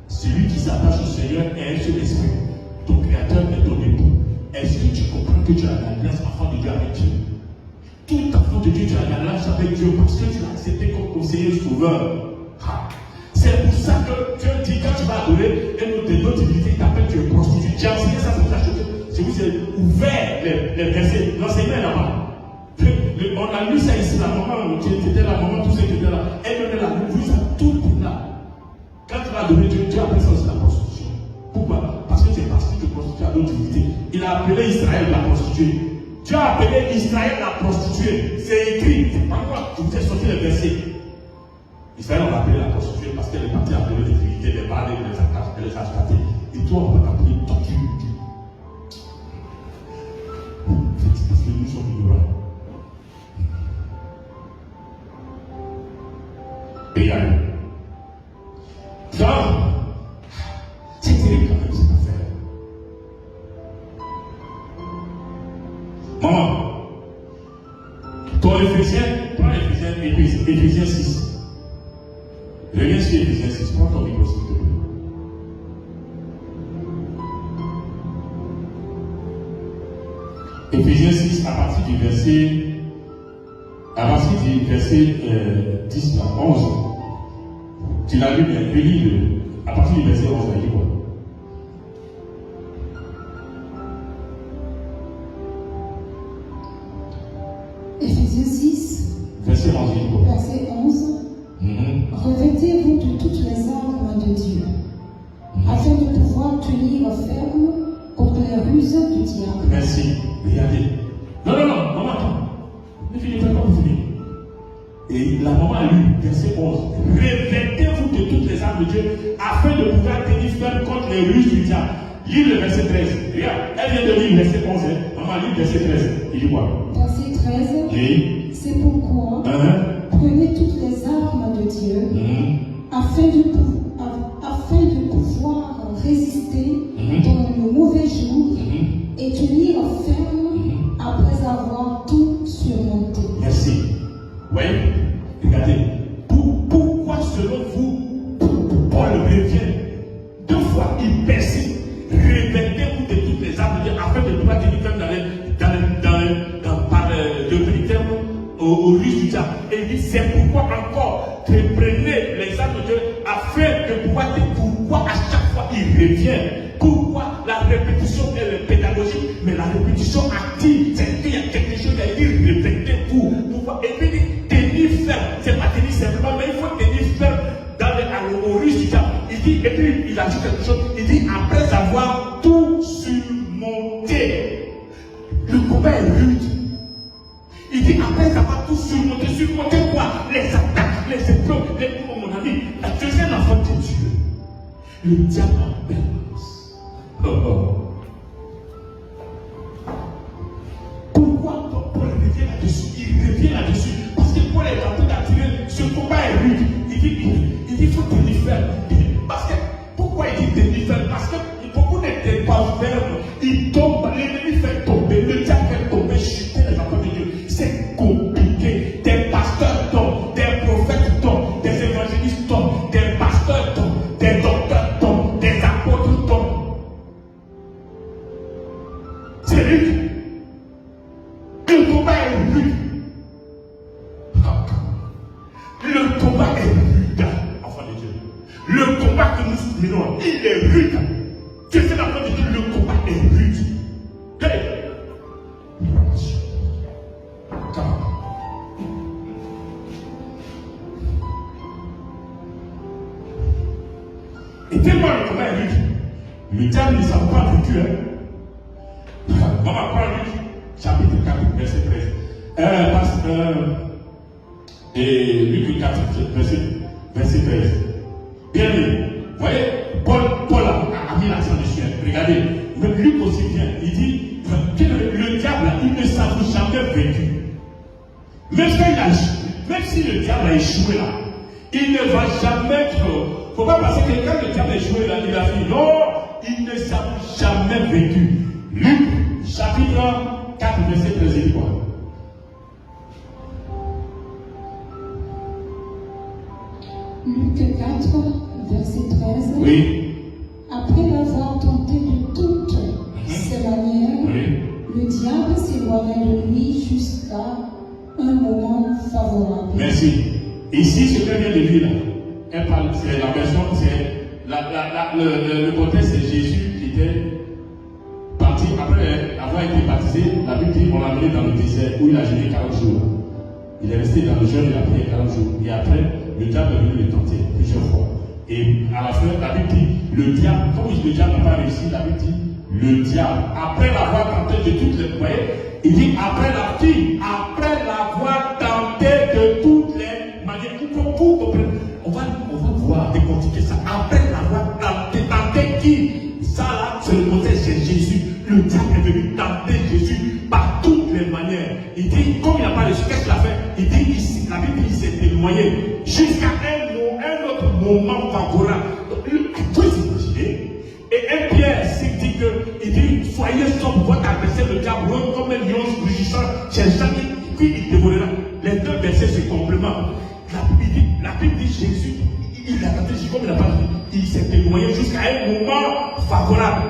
Celui qui s'attache au Seigneur est un seul esprit. Ton Créateur est ton époux. Est-ce que tu comprends que tu as l'alliance enfant de Dieu avec Dieu? Tout enfant de Dieu, tu as l'alliance avec Dieu parce que tu l'as accepté comme conseiller sauveur. C'est pour ça que Dieu dit, quand tu vas adorer une autre divinité, il t'appelle, tu es prostitué. J'ai enseigné ça pour t'acheter. Je vous ai ouvert les versets. L'enseignement là-bas. On a lu ça ici, la maman qui était là, maman, tous ceux qui étaient là. Elle donnait la Bible, tout est là. Quand tu vas adorer Dieu, Dieu appelle ça aussi la prostitution. Pourquoi? Parce que tu es parti de prostituer à d'autres divinités. Il a appelé Israël la prostituée. Dieu a appelé Israël la prostituée. C'est écrit. C'est pas moi. Je vous ai sorti les versets. Israël, on l'a appelé la prostituée parce qu'elle est partie appeler des divinités, des balles, elle les a achetés. Et toi, on va t'appeler torture. Parce que nous sommes ignorants. Et il y a eu. Donc, c'est terrible quand même cette affaire. Maman, ton Éphésiens, prends Éphésiens 6. Reviens sur Éphésiens 6, prends ton micro s'il te plaît. Éphésiens 6, à partir du verset 10 à 11. Tu l'as lu, mais lis-le. À partir du verset 11, il dit quoi? Éphésiens 6, verset 11, il dit quoi? verset 11. Revêtez-vous de toutes les armes de Dieu, afin de pouvoir tenir ferme contre les ruses du diable. Merci. Regardez. Non, maman, attends. Ne finis pas comme vous finissez. Et la maman a lu, verset 11. Revêtez-vous de toutes les armes de Dieu, afin de pouvoir tenir ferme contre les ruses du diable. Lis le verset 13. Regarde, elle vient de lire le verset 11. Maman lit le verset 13. Il dit quoi? Verset 13. Oui. C'est pourquoi prenez toutes les armes de Dieu, afin de pouvoir résister dans le mauvais jour et tenir ferme après avoir tout surmonté. Merci. Oui, regardez. Pourquoi selon vous, Paul revient 2 fois, il persiste. Revêtez-vous de toutes les armes de Dieu afin de pouvoir tenir ferme par le militaire au risque du diable. Et il dit, c'est pourquoi encore prenez les armes de Dieu afin de pouvoir dire pourquoi à chaque fois il revient. Pourquoi la répétition elle est pédagogique, mais la répétition active, c'est qu'il y a quelque chose à dire, répétez-vous. Et puis il dit, tenir ferme, c'est pas tenir simplement, mais il faut tenir ferme au risque du diable. Il dit, et puis il a dit quelque chose, il dit, après avoir tout surmonté, le combat est rude. Il dit, après avoir tout surmonté quoi? Les attaques, les épreuves, mon ami, tu es un enfant de Dieu. Le diable en permanence. Pourquoi Paul revient là-dessus? Il revient là-dessus. Parce que Paul est en train d'attirer, ce combat est rude. Il dit, il faut tenir ferme. Parce que, pourquoi il dit tenir ferme? Parce que beaucoup n'étaient pas fermes. Ils tombent, l'ennemi fait tomber, le diable fait tomber, chuter les enfants de Dieu. C'est compliqué. Des pasteurs tombent, des prophètes tombent, des évangélistes tombent, des pasteurs tombent, des docteurs tombent, des apôtres tombent. C'est rude. Le combat est rude. Le combat est rude, enfant de Dieu. Le combat que nous menons, il est rude. Tu sais l'enfant de Dieu, le combat est rude. Et tellement le combat est rude. Le diable ne s'en pas vécu. Maman, prends Luc, chapitre 4, verset 13. Et Luc 4, verset 13. Bien vu. Vous voyez, Paul a mis l'accent dessus. Regardez, même Luc aussi vient. Il dit que le diable, il ne s'avoue jamais vaincu. Même si le diable a échoué là, il ne va jamais. Il ne faut pas penser que quand le diable a échoué là, il a fini. Non, il ne s'avoue jamais vaincu. Luc, chapitre 4, verset 13, il dit quoi? Luc 4, verset 13. Oui. Après l'avoir tenté de toutes ses manières, le diable s'éloigna de lui jusqu'à un moment favorable. Merci. Ici, ce qu'elle vient de lire là, elle parle, c'est la version, c'est le contexte, c'est Jésus qui était parti après avoir été baptisé. La Bible dit on l'a amené dans le désert où il a jeûné 40 jours. Il est resté dans le jeûne, il a prié 40 jours. Et après, le diable est venu le tenter plusieurs fois. Et à la fin, la Bible dit, le diable, comme le diable n'a pas réussi, la Bible dit, le diable, après l'avoir tenté de toutes les moyens, il dit, après l'avoir tenté de toutes les manières, on va voir, décortiquer ça. Après l'avoir tenté qui? Ça là, c'est le contexte de Jésus. Le diable est venu tenter Jésus par toutes les manières. Il dit, comme il n'a pas réussi, qu'est-ce qu'il a fait? Il dit, ici, la Bible dit, il s'est éloigné jusqu'à un autre moment favorable. Vous imaginez? Et 1 Pierre dit que, il dit, soyez sobre, votre adversaire, le diable, comme un lion rugissant, cherchant qui il dévorera. Les deux versets se complémentent. La Bible dit Jésus, il a tenté Jésus comme il n'a pas dit. Il s'est éloigné jusqu'à un moment favorable.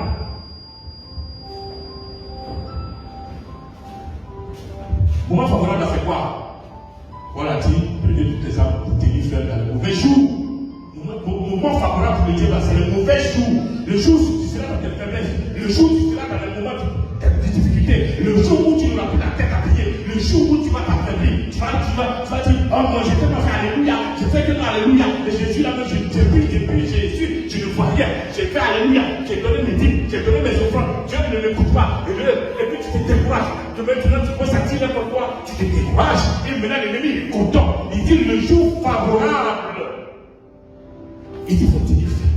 Paul a dit, prenez toutes les armes pour tenir ferme dans le mauvais jour. Moment favorable pour le diable, c'est le mauvais jour. Le jour où tu seras dans tes faiblesses, le jour où tu seras dans les moments de difficulté, le jour où tu n'auras plus la tête à plier, le jour où tu vas t'affaiblir, tu vas dire, oh moi je fais pas fait alléluia, je fais que alléluia, et Jésus là-bas, je prie Jésus, je ne vois rien, j'ai fait alléluia, j'ai donné mes dîmes, j'ai donné mes offrandes, Dieu ne m'écoute pas, et puis tu te décourages, maintenant tu penses à tirer ton poids, tu te décourages, et maintenant l'ennemi est content, il dit le jour favorable. Il dit, il faut tenir ferme.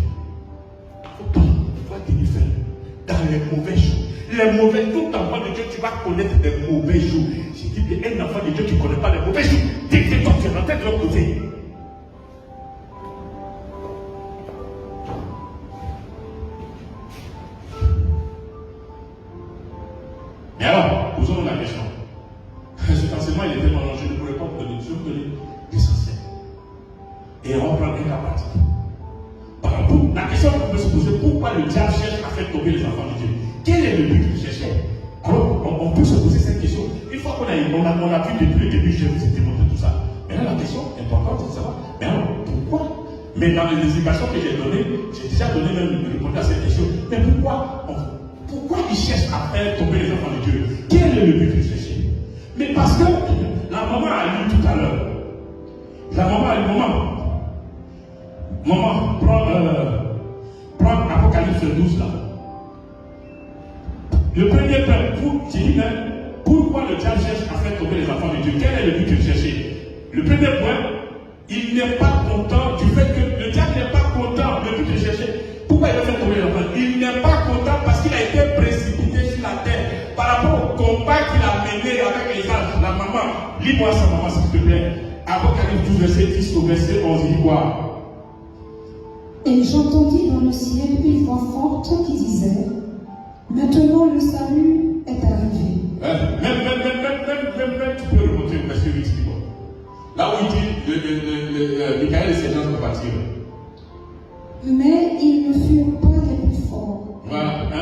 Il faut tenir ferme. Dans les mauvais jours. Les mauvais, tout enfant de Dieu, tu vas connaître des mauvais jours. J'ai dit, un enfant de Dieu, tu ne connais pas les mauvais jours. Dès que toi, tu es rentré de l'autre côté. Mais alors, posons-nous la question. Cet enseignement, il est tellement long, je ne pourrais pas vous donner, je vais vous donner l'essentiel. Et on va prendre un cas pratique. La question qu'on peut se poser, pourquoi le diable cherche à faire tomber les enfants de Dieu? Quel est le but qu'il cherchait? Alors, on peut se poser cette question. Une fois qu'on a vu depuis le début, je vous ai démontré tout ça. Maintenant, la question importante, c'est de savoir, mais alors, pourquoi? Mais dans les explications que j'ai données, j'ai déjà donné même répondu à cette question. Mais pourquoi il cherche à faire tomber les enfants de Dieu? Quel est le but qu'il cherchait? Mais parce que la maman a lu tout à l'heure. La maman a lu, maman, prends Apocalypse 12 là. Le premier point, j'ai dit même, pourquoi le diable cherche à faire tomber les enfants de Dieu? Quel est le but qu'il cherchait? Le premier point, il n'est pas content du fait que le diable n'est pas content. Le but qu'il cherchait, pourquoi il veut faire tomber les enfants? Il n'est pas content parce qu'il a été précipité sur la terre par rapport au combat qu'il a mené avec les anges. La maman, lis-moi ça, maman, s'il te plaît. Apocalypse 12, verset 10 au verset 11, il dit quoi? Et j'entendis dans le ciel une voix forte qui disait, maintenant le salut est arrivé. Même, tu peux remonter au verset 8. Là où il dit, Michael et ses gens vont partir. Mais ils ne furent pas les plus forts. Voilà, le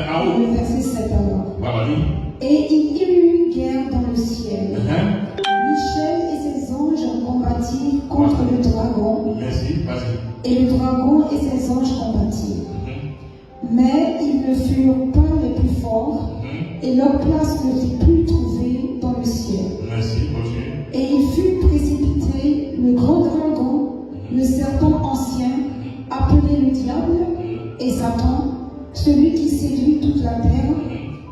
verset 7 alors. Voilà, oui. Et il y eut une guerre dans le ciel. Michel et ses anges combattirent contre le dragon. Merci, vas-y. Et le dragon et ses anges combattirent. Mais ils ne furent pas les plus forts, et leur place ne fut plus trouvée dans le ciel. Merci, monsieur. Et il fut précipité le grand dragon, le serpent ancien, appelé le diable et Satan, celui qui séduit toute la terre.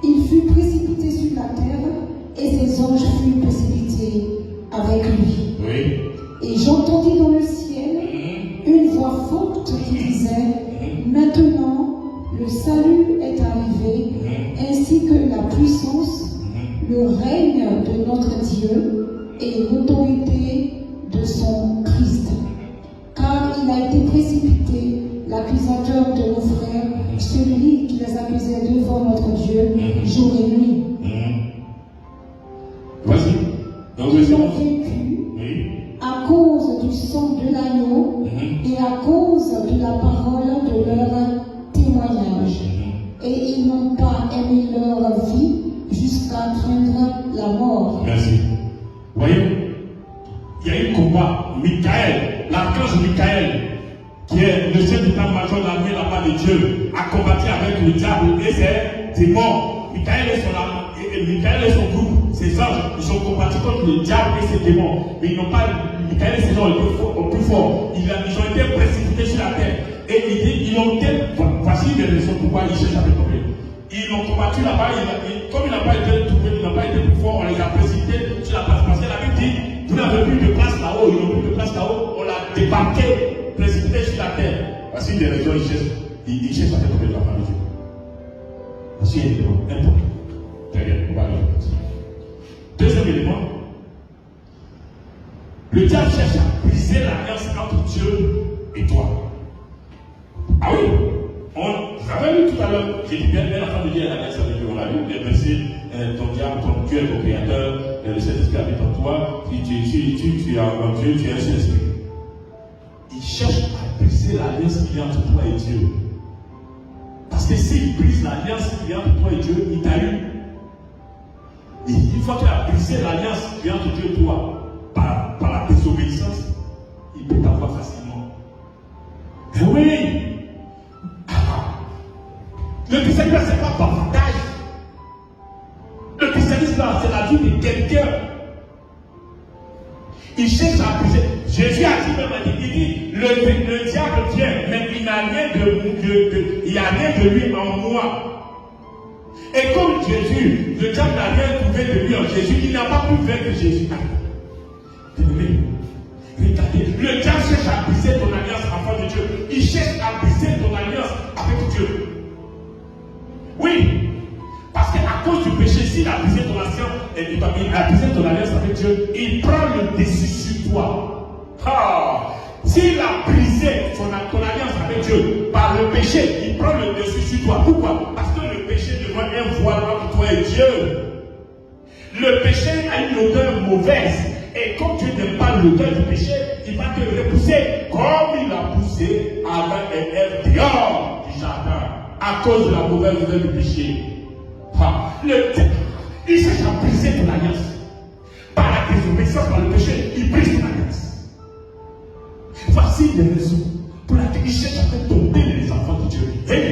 Il fut précipité sur la terre, et ses anges furent précipités avec lui. Oui. Et j'entendis dans le ciel une voix forte qui disait, maintenant le salut est arrivé, ainsi que la puissance, le règne de notre Dieu et l'autorité de son Christ. Car il a été précipité, l'accusateur de nos frères, celui qui les accusait devant notre Dieu, jour et nuit. Vas-y. Ils ont vécu à cause du sang de l'agneau et à cause de la parole de leur témoignage. Et ils n'ont pas aimé leur vie jusqu'à craindre la mort. Merci. Vous voyez, il y a eu un combat. Michael, l'archange Michael, qui est le chef d'état-major de l'armée là-bas de Dieu, a combattu avec le diable et ses démons. Michael et son groupe, ses anges, ils ont combattu contre le diable et ses démons. Mais ils n'ont pas, Michael et ses anges au plus fort. Ils ont été précipités sur la terre. Et ils ont été, voici les raisons pourquoi ils cherchent à faire tomber. Ils l'ont combattu là-bas, comme il n'a pas été trouvé, il n'a pas été plus fort, on les a précipités sur la place. Parce que la Bible dit, vous n'avez plus de place là-haut, ils n'ont plus de place là-haut, on l'a débarqué, précipité sur la terre. Voici des raisons, ils cherchent à faire tomber l'enfant de Dieu. Voici un élément important. On va aller. Deuxième élément, le diable cherche à briser l'alliance entre Dieu et toi. Ah oui, vous avez lu tout à l'heure, j'ai dit bien, l'enfant de Dieu est l'alliance avec Dieu. On a lu les versets, ton diable, ton Dieu est ton créateur, le Saint-Esprit habite en toi, tu es en Dieu, tu es un Saint-Esprit. Il cherche à briser l'alliance qu'il y a entre toi et Dieu. Parce que s'il brise l'alliance qu'il y a entre toi et Dieu, il t'a eu. Et une fois qu'il a brisé l'alliance qu'il y a entre Dieu et toi, par la désobéissance, Il cherche à briser. Jésus a dit même, il dit, le diable vient, mais il n'a rien de lui en moi. Et comme Jésus, le diable n'a rien trouvé de lui en Jésus, il n'a pas pu vaincre Jésus. Bien-aimé, regardez, le diable cherche à briser ton alliance enfant de Dieu. Il cherche à briser ton alliance avec Dieu. Oui, parce qu'à cause du péché, s'il a brisé ton alliance, il a brisé ton alliance avec Dieu, il prend le dessus sur toi. Ah, s'il a brisé ton alliance avec Dieu par le péché, il prend le dessus sur toi. Pourquoi? Parce que le péché devient un voile entre toi et Dieu. Le péché a une odeur mauvaise. Et comme Dieu n'aime pas l'odeur du péché, il va te repousser comme il a poussé Adam et Ève dehors du jardin à cause de la mauvaise odeur du péché. Ah, il cherche à briser ton alliance. Par la désobéissance, par le péché, il brise ton alliance. Voici les raisons pour lesquelles il cherche à faire tomber les enfants de Dieu. Hey.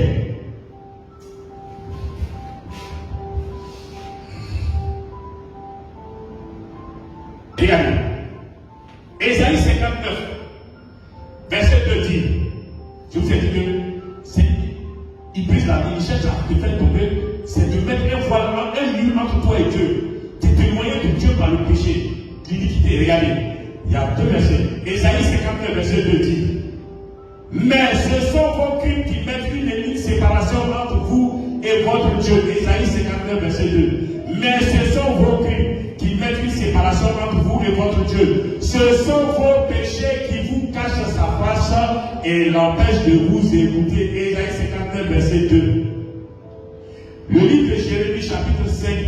Regardez. Ésaïe 59, verset 2 dit, je vous ai dit que il brise la vie, il cherche à te faire tomber, c'est de mettre un voile, un mur entre toi et Dieu, de t'éloigner de Dieu par le péché, l'iniquité. Regardez, il y a deux versets. Ésaïe 59, verset 2 dit, mais ce sont vos crimes qui mettent une séparation entre vous et votre Dieu. Ésaïe 59, verset 2. Mais ce sont vos crimes qui mettent une séparation entre vous et votre Dieu. Ce sont vos péchés qui vous cachent sa face et l'empêchent de vous écouter. Ésaïe 59, verset 2. Le livre de Jérémie, chapitre 5,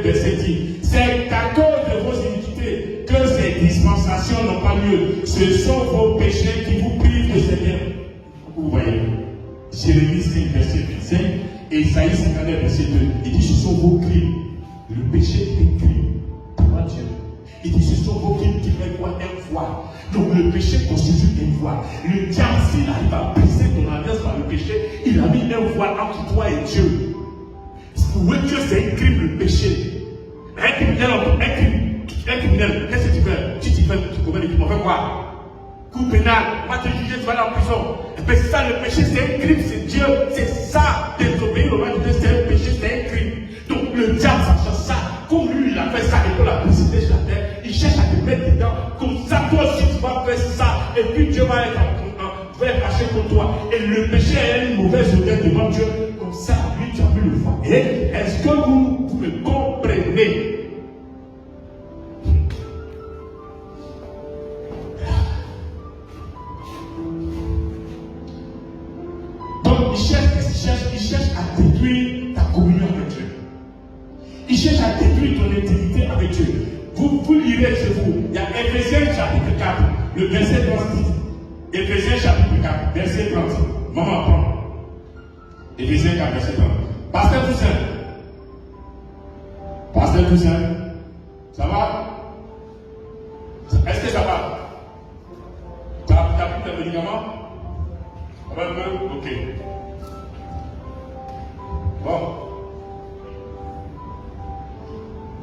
verset 10. C'est à cause de vos iniquités que ces dispensations n'ont pas lieu. Ce sont vos péchés qui vous privent de ces biens. Vous voyez, Jérémie 5, verset 25, et Isaïe 59, verset 2. Il dit, ce sont vos crimes. Le péché est un crime. Pourquoi Dieu? Il dit, ce sont vos crimes qui mettent quoi? Un voile. Donc le péché constitue un voile. Le diable, s'il arrive à briser ton alliance par le péché, il a mis un voile entre toi et Dieu. Pour Dieu, c'est un crime, le péché. Un criminel, qu'est-ce que tu fais? Tu commets des crimes, on fait quoi? Coup pénal, on va te juger, tu vas aller en prison. Et bien ça, le péché, c'est un crime, c'est Dieu, c'est ça. Désobéir au roi de Dieu, c'est un péché, c'est un crime. Donc le diable, ça cherche ça. Comme lui, il a fait ça et qu'on l'a précité sur la terre, il cherche à te mettre dedans. Comme ça, toi aussi, tu vas faire ça. Et puis Dieu va être fâché contre toi. Et le péché a une mauvaise odeur devant Dieu. Comme ça, lui, tu as pu le voir. Et est-ce que vous me comprenez? Donc, il cherche à détruire ta communion avec Dieu. Il cherche à détruire ton intimité avec Dieu. Vous lirez chez vous. Il y a Éphésiens chapitre 4, le verset 30. Éphésiens chapitre 4, verset 30. Maman, prends. Éphésiens 4, verset 30. Pasteur Toussaint. Pasteur Toussaint. Ça va? Est-ce que ça va? Tu as pris tes médicaments? Ça va un peu? Ok. Bon.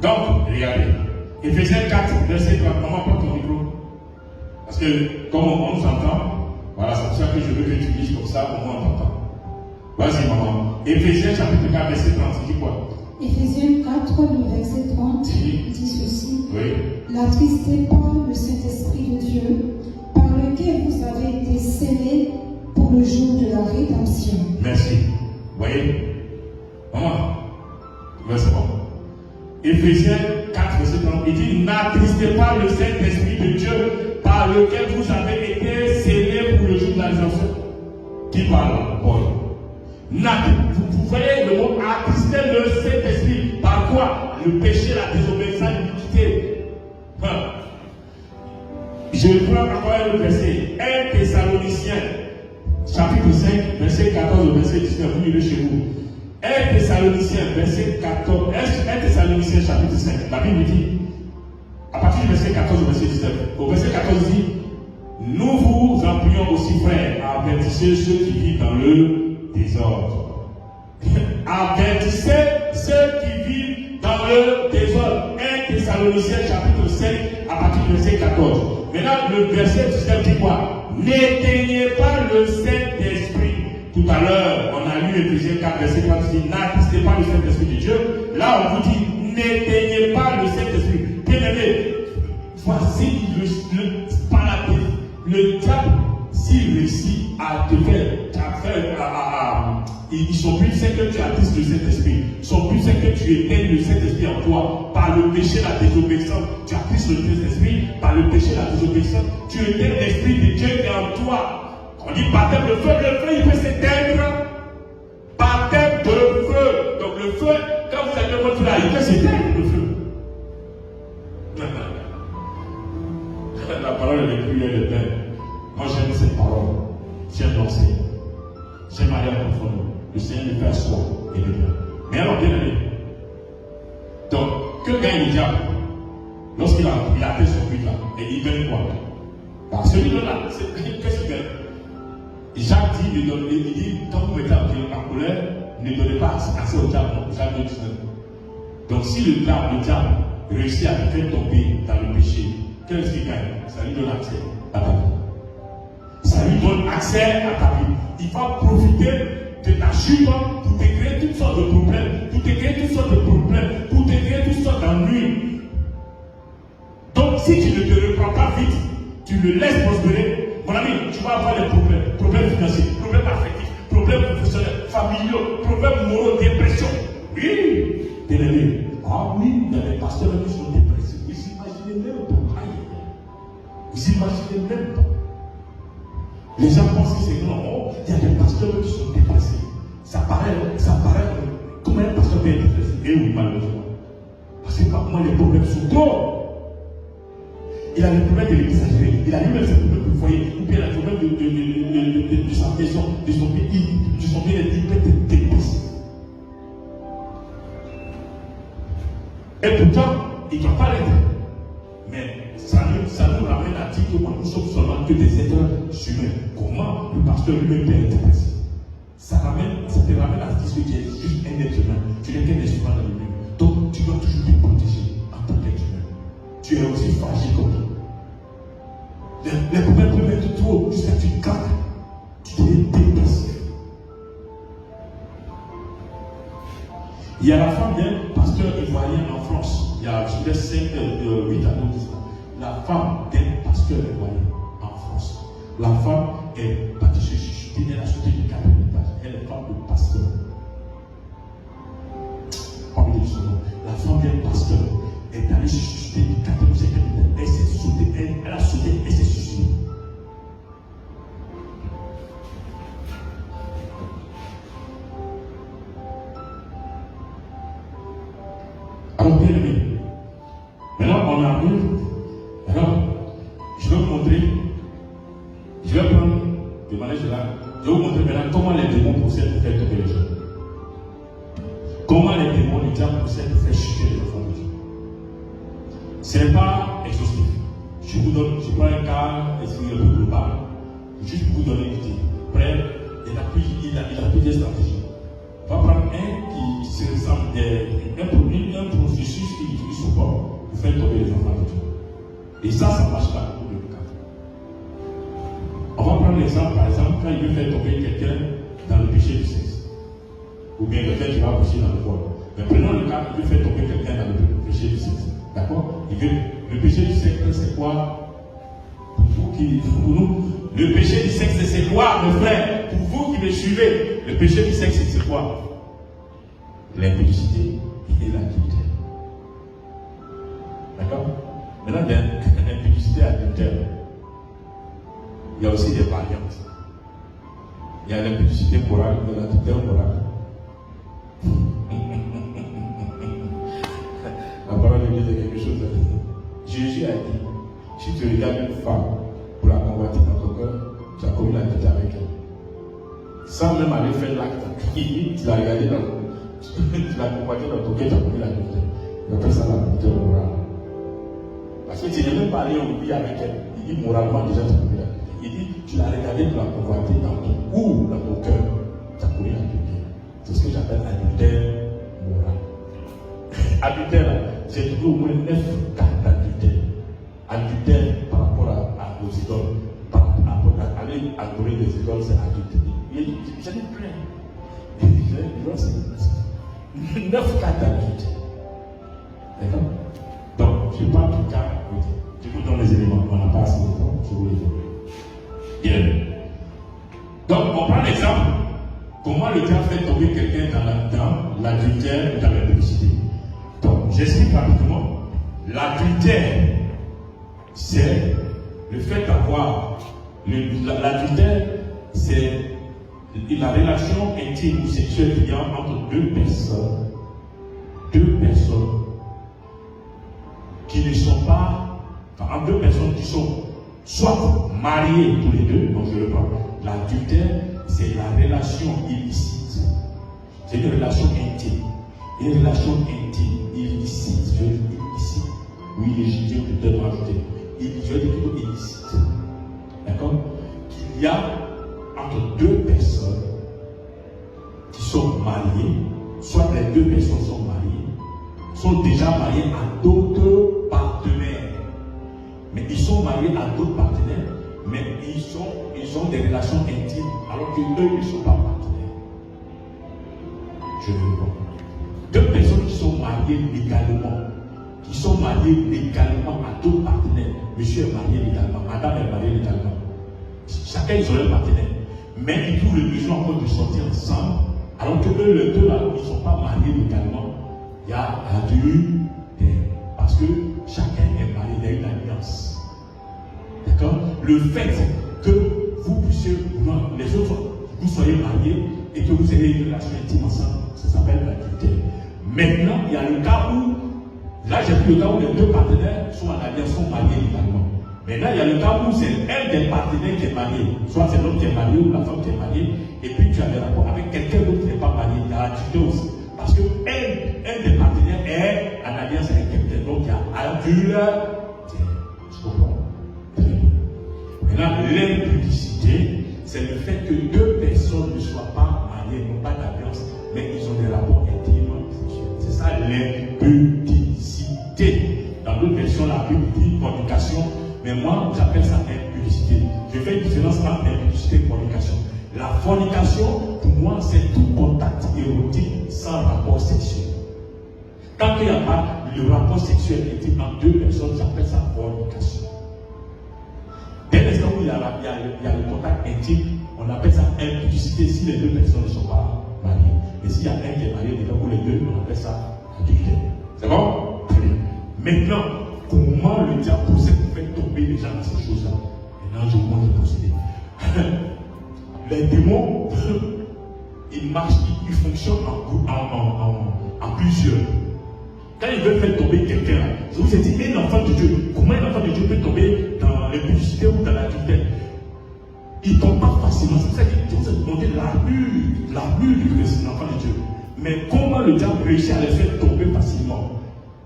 Donc, regardez. Éphésiens 4, verset 30. Maman, prends ton micro. Parce que, comme on nous entend, voilà, c'est pour ça que je veux que tu dises comme ça, au moins on t'entend. Vas-y, maman. Éphésiens chapitre 4, verset 30, c'est quoi? Éphésiens 4, le verset 30 dit ceci. Oui. N'attristez pas le Saint-Esprit de Dieu, par lequel vous avez été scellés pour le jour de la rédemption. Merci. Vous voyez? Maman, c'est bon. Éphésiens 4, verset 30, il dit, n'attristez pas le Saint-Esprit de Dieu, par lequel vous avez été scellés pour le jour de la rédemption. Qui parle? Paul. Vous voyez le mot attrister le Saint-Esprit. Par quoi? Le péché, la désobéissance, l'iniquité. Je prends encore un autre verset. 1 Thessaloniciens, chapitre 5, verset 14 au verset 19. Vous lirez chez vous. 1 Thessaloniciens, verset 14. 1 Thessaloniciens, chapitre 5. La Bible dit, à partir du verset 14 au verset 19. Au verset 14 dit, nous vous en prions aussi, frères, avertissez ceux qui vivent dans le désordre. Avertissez ceux qui vivent dans le désordre. 1 Thessaloniciens chapitre 5, à partir du verset 14. Maintenant, le verset 19 dit quoi? N'éteignez pas le Saint-Esprit. Tout à l'heure, on a lu Éphésiens 4, verset 3, qui dit n'attristez pas le Saint-Esprit de Dieu. Là, on vous dit n'éteignez pas le Saint-Esprit. Bien aimé, voici le diable, s'il réussit à te faire, son but c'est que tu attristes le Saint-Esprit. Son but c'est que tu éteignes le Saint-Esprit en toi. Par le péché, la désobéissance, tu attristes le Saint-Esprit. Par le péché, la désobéissance, tu éteignes l'Esprit de Dieu qui est en toi. On dit baptême de feu, le feu il peut s'éteindre. Baptême de feu. Donc le feu, quand vous allez votre là, il peut s'éteindre le feu. La parole est écrite et le Père. Moi j'aime cette parole. J'aime l'enseigner. J'aime aller en profondeur. Le Seigneur me fait asseoir et le bien. Mais alors, bien aimé. Donc, que gagne le diable lorsqu'il a fait ce but-là? Et il gagne quoi? Celui-là, qu'est-ce qu'il gagne? Jacques dit, il dit, quand vous mettez en colère, ne donnez pas accès au diable. Jacques 19. Donc, si le diable réussit à te faire tomber dans le péché, qu'est-ce qu'il gagne? Ça lui donne accès à ta vie. Ça lui donne accès à ta vie. Il va profiter de ta chute pour te créer toutes sortes de problèmes, pour te créer toutes sortes d'ennuis. Donc, si tu ne te reprends pas vite, tu le laisses prospérer, mon ami, tu vas avoir des problèmes financiers, problèmes affectifs, problèmes professionnels, familiaux, problèmes moraux, dépression. Oui, bien aimé. Ah oui, il y a des pasteurs qui sont dépressifs. Vous imaginez même pas. Vous imaginez même pas. Les gens pensent que c'est non. Il y a des pasteurs qui sont dépressés. Ça paraît comme un pasteur qui est dépressé. Et oui, malheureusement. Parce que parfois les problèmes sont trop. Il a les problèmes de l'exagérer. Il a lui-même ses problèmes du foyer. Ou bien les problèmes de sa maison, de son pays, de son bien. Il peut être dépressé. Et pourtant, il ne doit pas l'être. Mais ça nous ramène à dire que nous sommes seulement que des êtres humains. Comment le pasteur lui-même peut être dépressé? Ça te ramène à dire que tu es juste un être humain. Tu n'es qu'un instrument dans le monde. Donc tu dois toujours te protéger en tant qu'être humain. Tu es aussi fragile comme lui. Les problèmes peuvent être trop jusqu'à ce que tu craques. Tu deviens dépressif. Il y a la femme d'un pasteur ivoirien en France. Il y a 8 années. La femme d'un pasteur ivoirien en France. La femme est partie se chuchoter, elle a sauté du 4e étage. Elle est femme de pasteur. La femme d'un pasteur est allée se chuchoter du 4e, 5e étage. Elle s'est sautée, elle a sauté, elle s'est suicidée. Alors, bien aimé, maintenant on arrive. Alors, je vais vous montrer, je vais prendre de manière générale, je vais vous montrer maintenant comment les démons procèdent pour faire tomber les gens. Comment les démons, les diables procèdent pour faire chuter les enfants de Dieu. Ce n'est pas exhaustif. Je vous donne, je prends un cas un peu global, juste pour vous donner une idée. Après, il a plusieurs stratégies. On va prendre un qui se ressemble, un processus qui supporte pour faire tomber les enfants de Dieu. Et ça marche pas pour le cas. On va prendre l'exemple, par exemple, quand il veut faire tomber quelqu'un dans le péché du sexe. Ou bien quelqu'un qui va pousser dans le vol. Mais prenons le cas, il veut faire tomber quelqu'un dans le péché du sexe. D'accord? Le péché du sexe, c'est quoi? Pour nous, le péché du sexe, c'est quoi, mes frères? Pour vous qui me suivez, le péché du sexe, c'est quoi? L'impudicité et l'adultère. D'accord? Maintenant, l'impudicité et l'adultère, il y a aussi des variantes. Il y a l'impudicité morale et l'adultère morale. La parole de Dieu dit quelque chose. Jésus a dit, si tu regardes une femme pour la convoiter dans ton cœur, tu as commis l'adultère avec elle. Sans même aller faire l'acte, tu l'as regardé dans tu l'as convoité dans ton cœur, tu as commis l'adultère. Il appelle ça l'adultère morale. Parce que tu n'es même pas allé en vie avec elle. Il dit moralement déjà tu as commis l'adultère. Il dit, tu l'as regardé pour la convoiter dans ton cœur, tu as commis l'adultère. C'est ce que j'appelle adultère moral. Adultère, j'ai trouvé au moins 9 cas d'adultère. adultère par rapport aux idoles. Par rapport à aller adorer les idoles, c'est adultère. J'en ai plein. C'est 9 cas d'adultère. D'accord? Donc, je parle du cas. Je vous donne les éléments. On n'a pas assez de temps. Je vous les donne. Bien. Donc, on prend l'exemple. Comment le diable fait tomber quelqu'un dans l'adultère ou dans la publicité. Donc, j'explique rapidement. L'adultère, c'est le fait d'avoir. L'adultère, c'est la relation intime ou sexuelle qu'il y a entre deux personnes qui ne sont pas, enfin, deux personnes qui sont soit mariées tous les deux, donc je le parle. L'adultère, c'est la relation illicite. C'est une relation intime. Une relation intime, illicite. Je dis illicite. Oui, légitime, je dois rajouter. Je dis plutôt illicite. D'accord? Qu'il y a entre deux personnes qui sont mariées, soit les deux personnes sont mariées, sont déjà mariées à d'autres partenaires. Mais ils sont mariés à d'autres partenaires, mais ils ont des relations intimes, alors qu'eux ne sont pas partenaires. Je veux voir. Deux personnes qui sont mariées légalement, à d'autres partenaires. Monsieur est marié légalement, madame est mariée légalement. Chacun ils ont un partenaire. Mais ils trouvent le besoin encore de sortir ensemble, alors que eux, les deux là, ils ne sont pas mariés légalement. Il y a adultère. Parce que chacun est marié, il y a une alliance. D'accord? Le fait que vous puissiez, les autres, vous soyez mariés et que vous ayez une relation intime ensemble, ça s'appelle l'adultère. Maintenant, il y a le cas où, là j'ai pris le cas où les deux partenaires sont en alliance, sont mariés légalement. Maintenant, il y a le cas où c'est un des partenaires qui est marié, soit c'est l'homme qui est marié ou la femme qui est mariée, et puis tu as des rapports avec quelqu'un d'autre qui n'est pas marié. Il y a adultère aussi. Parce que un des partenaires est en alliance avec quelqu'un, donc il y a adultère. Tu comprends? Maintenant, l'impudicité, c'est le fait que deux personnes ne soient pas mariées, n'ont pas d'alliance, mais ils ont des rapports intimes sexuels. C'est ça l'impudicité. Dans d'autres versions, la Bible dit fornication, mais moi j'appelle ça impudicité. Je fais une différence entre impudicité et fornication. La fornication, pour moi, c'est tout contact érotique sans rapport sexuel. Tant qu'il n'y a pas le rapport sexuel intime entre deux personnes, j'appelle ça fornication. Dès l'instant où il y a le contact intime, on appelle ça impudicité si les deux personnes ne sont pas mariées. Et s'il y a un qui est marié, ou les deux, on appelle ça adultère. C'est bon? Très bien. Maintenant, comment le diable procède pour faire tomber les gens dans ces choses-là? Maintenant, je vous montre le procédé. Les démons, ils marchent, ils fonctionnent en plusieurs. Quand ils veulent faire tomber quelqu'un, je vous ai dit, un enfant de Dieu, comment un enfant de Dieu peut tomber dans l'impudicité ou dans l'adultère? Il ne tombe pas facilement. C'est pour ça que je vous ai demandé l'armure du enfant de Dieu. Mais comment le diable réussit à les faire tomber facilement?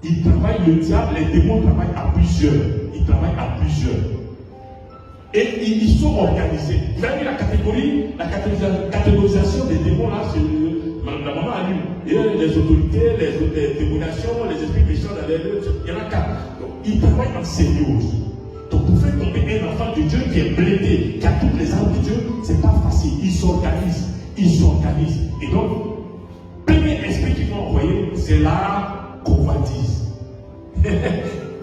Il travaille, le diable, les démons travaillent à plusieurs. Ils travaillent à plusieurs. Et ils sont organisés. Vous avez vu la catégorisation des démons là, la maman a lu. Il y a les autorités, les démonations, les esprits méchants, il y en a 4. Donc, ils travaillent en symbiose. Donc, pour faire tomber un enfant de Dieu qui est blindé, qui a toutes les armes de Dieu, c'est pas facile. Ils s'organisent. Et donc, premier esprit qu'ils vont envoyer, c'est la convoitise.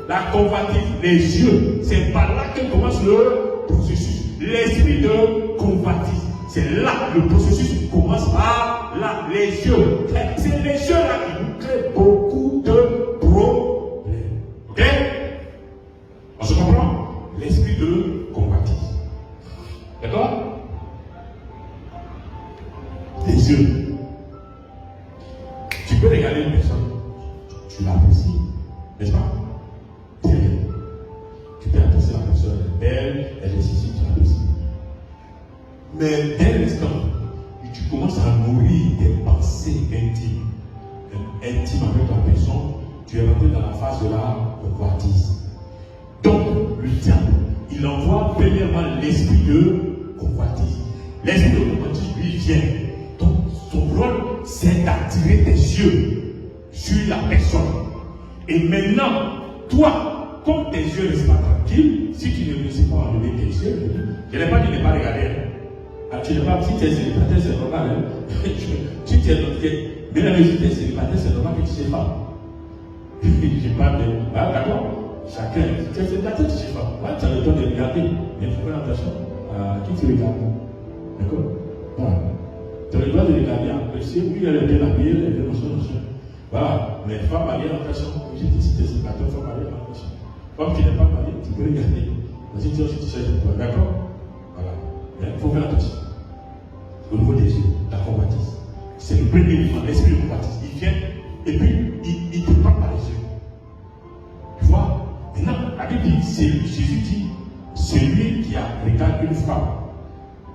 La convoitise, les yeux, c'est par là que commence le processus. L'esprit de convoitise, c'est là le processus commence par là, les yeux. C'est les yeux là qui nous créent beaucoup de problèmes. Ok? On se comprend? L'esprit de convoitise. D'accord? Les yeux. Tu peux regarder une personne, tu l'apprécies, n'est-ce pas? Très bien. Tu peux apprécier la personne, elle est belle, elle est ici, tu l'apprécies. Mais dès l'instant où tu commences à nourrir des pensées intimes avec la personne, tu es rentré dans la phase de la convoitise. Donc, le diable, il envoie premièrement l'esprit de convoitise. L'esprit de convoitise, lui, vient. Donc, son rôle, c'est d'attirer tes yeux sur la personne. Et maintenant, toi, comme tes yeux ne sont pas tranquilles, si tu ne sais pas enlever tes yeux, je n'ai pas dit de ne pas regarder. Tu n'es pas, si tu es célibataire, c'est normal. Si tu es mesdames et messieurs, célibataire, c'est normal que tu ne sais pas. Je parle de. Ah, d'accord. Chacun. Si tu es célibataire, tu ne sais pas. Tu as le droit de regarder. Mais il faut faire attention à qui tu regardes. D'accord? Voilà. Tu as le droit de regarder. Si oui, elle est bien habillée, elle est bien machin. Voilà. Mais femme mariée, attention. Si tu es célibataire, femme mariée, attention. Comme tu n'es pas marié, tu peux regarder. Si tu sais toi. D'accord? Voilà. Mais il faut faire attention. Au niveau des yeux, la convoitise. C'est le premier élément, l'esprit de convoitise. Il vient et puis il te prend par les yeux. Tu vois? Maintenant, la Bible dit, Jésus dit, celui qui a regardé une femme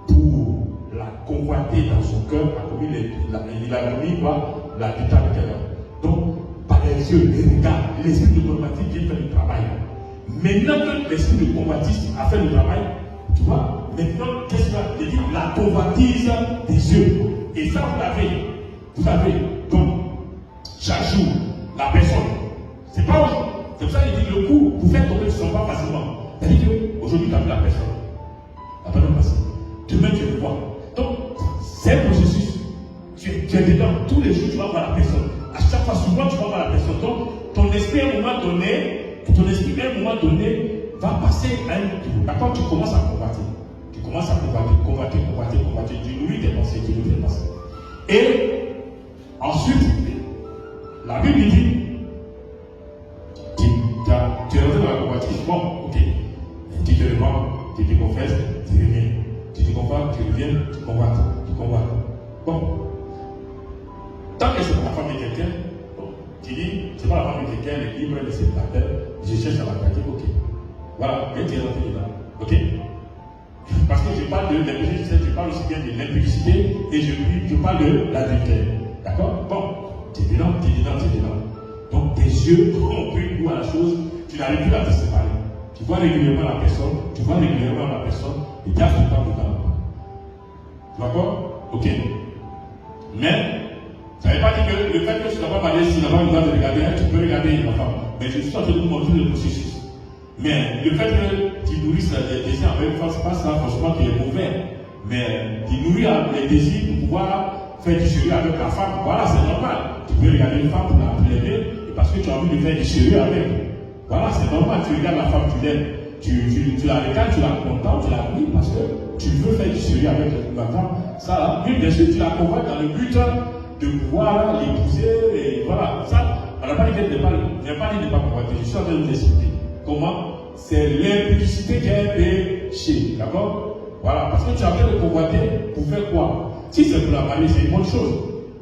pour la convoiter dans son cœur a commis l'adultère avec elle. Donc, par les yeux, les regards, l'esprit de convoitise vient faire le travail. Maintenant que l'esprit de convoitise a fait le travail, tu vois? Maintenant, qu'est-ce qu'il va te dire? La convoitise des yeux. Et ça, vous l'avez. Donc, chaque jour, la personne, c'est pas aujourd'hui. C'est pour ça qu'il dit le coup, vous faites tomber sur son pas facilement. C'est-à-dire qu'aujourd'hui, tu as vu la personne. La personne passée. Demain, tu le vois. Donc, c'est un processus. Tu es dedans. Tous les jours, tu vas voir la personne. À chaque fois, souvent, tu vas voir la personne. Donc, ton esprit, à un moment donné, va passer à un tour. D'accord? Tu commences à convoiter. Convoiter, tu nourris tes pensées, Et ensuite, la Bible dit, tu es rentré dans la convoitise, bon, ok, tu te répands, tu te confesses, tu reviens. Tu te convoites, tu reviens, tu convoites. Bon, tant que c'est pas la femme de quelqu'un, bon, tu dis, c'est pas la femme de quelqu'un, elle est libre, elle est célibataire, je cherche à la garder, ok. Voilà, et tu es rentré dedans, ok. Parce que je parle de l'impudicité, je parle aussi bien de l'impudicité et je parle de l'adultère. D'accord? Bon, tu es dedans. Donc tes yeux ont pris goût à la chose, tu n'arrives plus à te séparer. Tu vois régulièrement la personne, et garde tout le temps dedans. D'accord? Ok. Mais, ça ne veut pas dire que le fait que tu n'as pas marié, si tu n'as pas le droit de regarder, tu peux regarder la femme. Mais je suis en train de vous montrer le processus. Mais le fait que tu nourrisses les désirs avec une femme, ce n'est pas ça forcément qui est mauvais. Mais tu nourris les désirs pour pouvoir faire du sérieux avec la femme. Voilà, c'est normal. Tu peux regarder une femme pour la plaider parce que tu as envie de faire du sérieux avec. Voilà, c'est normal. Tu regardes la femme, tu l'aimes. Tu la regardes, tu la contentes, tu la lis parce que tu veux faire du sérieux avec la femme. Ça, là, oui, bien sûr, tu la convoites dans le but de pouvoir l'épouser. Et voilà, ça, on n'a pas dit de ne pas convoiter. Je suis en train de vous expliquer. Comment? C'est l'impudicité qui est un péché. D'accord? Voilà. Parce que tu as besoin de convoiter pour faire quoi? Si c'est pour la marier, c'est une bonne chose.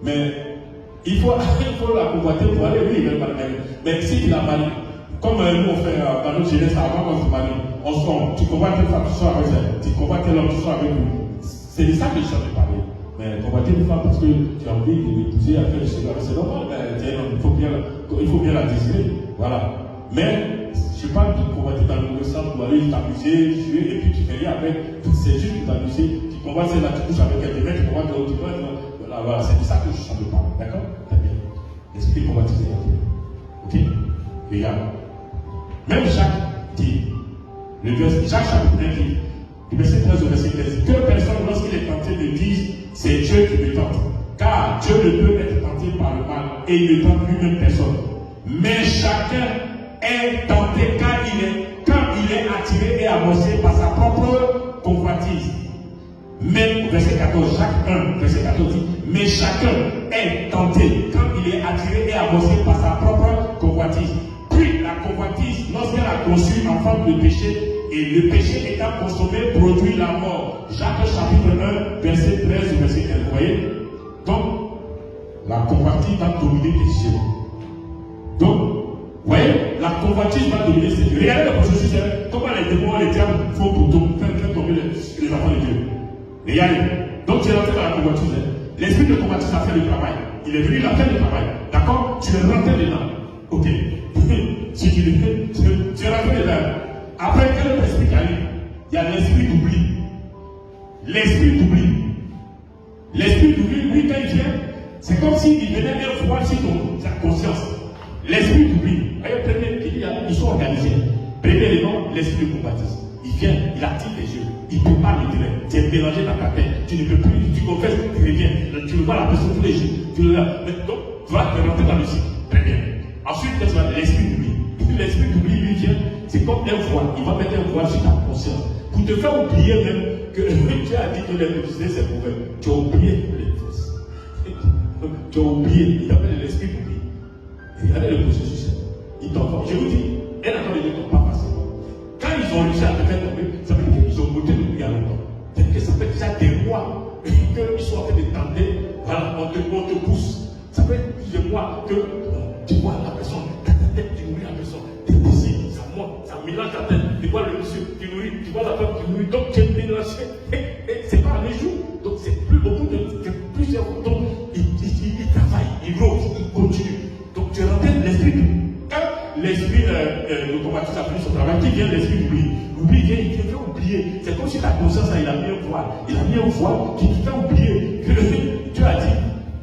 Mais il faut la convoiter pour aller, oui, il va la marier. Mais si tu la maries, comme nous on fait dans notre jeunesse, avant qu'on se marie, tu convoites une femme, tu sors avec elle. Tu convoites l'homme, tu sors avec lui. C'est de ça que je suis en train de parler. Mais convoiter une femme parce que tu as envie de l'épouser, à faire le chemin, c'est normal. Il faut bien la désirer. Voilà. Mais je parle de convoiter dans le sens pour aller t'amuser, jouer, et puis tu fais rien avec. C'est juste pour t'amuser. Tu convoites celle-là, tu couches avec elle, tu convoites l'autre, voilà, c'est de ça que je suis en train de parler. D'accord? Très bien. L'esprit de convoitiser est bien. Ok? Regarde. Même Jacques dit, Jacques chapitre 1 dit, du verset 13 au verset 15, que personne, lorsqu'il est tenté, ne dise, c'est Dieu qui me tente. Car Dieu ne peut être tenté par le mal et il ne tente lui-même personne. Mais chacun est tenté quand il est attiré et amorcé par sa propre convoitise. Mais, verset 14, Jacques 1, verset 14 dit, mais chacun est tenté quand il est attiré et amorcé par sa propre convoitise. Puis la convoitise, lorsqu'elle a conçu en forme de péché, et le péché étant consommé, produit la mort. Jacques chapitre 1, verset 13 au verset 15. Vous voyez? Donc, la convoitise va dominer tes yeux. Donc, vous voyez, la convoitise va dominer ses yeux. Regardez le processus, comment les démons et les diables font pour faire tomber les enfants de Dieu. Regardez. Donc, tu es rentré dans la convoitise. L'esprit de convoitise a fait le travail. Il est venu, il a fait le travail. D'accord? Tu es rentré dedans. Ok. Si tu es rentré dedans. Après, quel autre esprit qui arrive? Il y a l'esprit d'oubli. L'esprit d'oubli. L'esprit d'oubli, lui, quand il vient, c'est comme s'il venait un froid sur ta conscience. L'esprit d'oubli. Voyez, ils sont organisés. Premier élément, l'esprit de convoitise. Il vient, il active les yeux, il prépare le terrain, tu es mélangé dans ta tête, tu ne peux plus, tu confesses, tu reviens, tu le vois la personne tous les jours, tu le vois. Donc, tu vas te rentrer dans le cycle. Très bien. Ensuite, tu as l'esprit d'oubli. L'esprit d'oubli, lui vient, c'est comme un voile, il va mettre un voile sur ta conscience. Pour te faire oublier même que tu as dit que l'électricité c'est mauvais, tu as oublié l'électricité. Tu as oublié, il appelle l'esprit d'oubli. Regardez le processus. Il t'envoie. Je vous dis, un enfant de Dieu ne pas passer. Quand ils ont réussi à te faire tomber, ça veut dire qu'ils ont goûté le il y a longtemps. C'est-à-dire que ça fait déjà des mois qu'ils sont en train de tenter, voilà, on te pousse. Ça fait plusieurs mois que tu vois la personne, ta tête, tu nourris la personne, tes désirs, ça monte, ça mélange ta tête, tu vois le monsieur, tu nourris, tu vois la femme, tu nourris, donc tu es mélangé, et c'est pas les jours, donc c'est plus beaucoup de plusieurs fois, donc il travaille, il rôde, il continue, donc tu rappelles l'esprit du. Quand l'esprit automatique a fini son travail, qui vient l'esprit d'oubli? L'oubli vient, il te fait oublier. C'est comme si ta conscience, il a mis un voile. Il a mis un voile qui te fait oublier que Dieu a dit,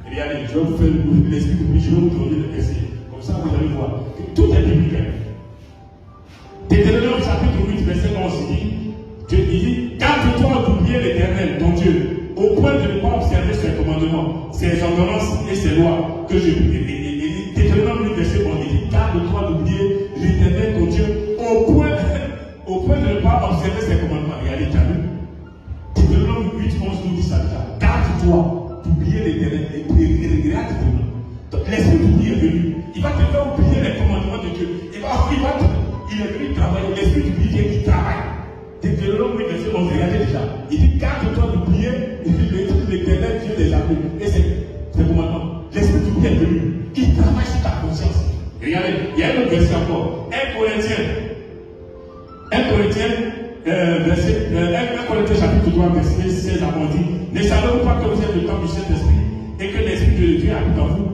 regardez, je vais vous faire l'esprit d'oubli, je vais vous donner le verset. Comme ça, vous allez voir. Tout est biblique. Deutéronome chapitre 8, verset 11, Dieu dit, garde-toi d'oublier l'Éternel, ton Dieu, au point de ne pas observer ses commandements, ses ordonnances et ses lois que je Deutéronome 8, verset 11, dit, garde-toi d'oublier l'Éternel, ton Dieu, au point de ne pas observer ses commandements. Regardez, tu as vu. Deutéronome 8, 11 nous dit ça déjà. Garde-toi d'oublier l'Éternel et regarde Deutéronome. L'esprit d'oubli est venu. Il va te faire oublier les commandements de Dieu. Il est venu travailler. L'esprit d'oubli vient qui travaille. Deutéronome 8, verset 11, regardez déjà. Il dit, garde-toi d'oublier l'Éternel, Dieu des armées. Et c'est commandements. L'esprit d'oubli est venu. Il travaille sur ta conscience. Regardez, il y a un autre verset encore. 1 Corinthiens chapitre 3, verset 16 à 11 dit, ne savez-vous pas que vous êtes le temple du Saint-Esprit et que l'Esprit de Dieu habite en vous?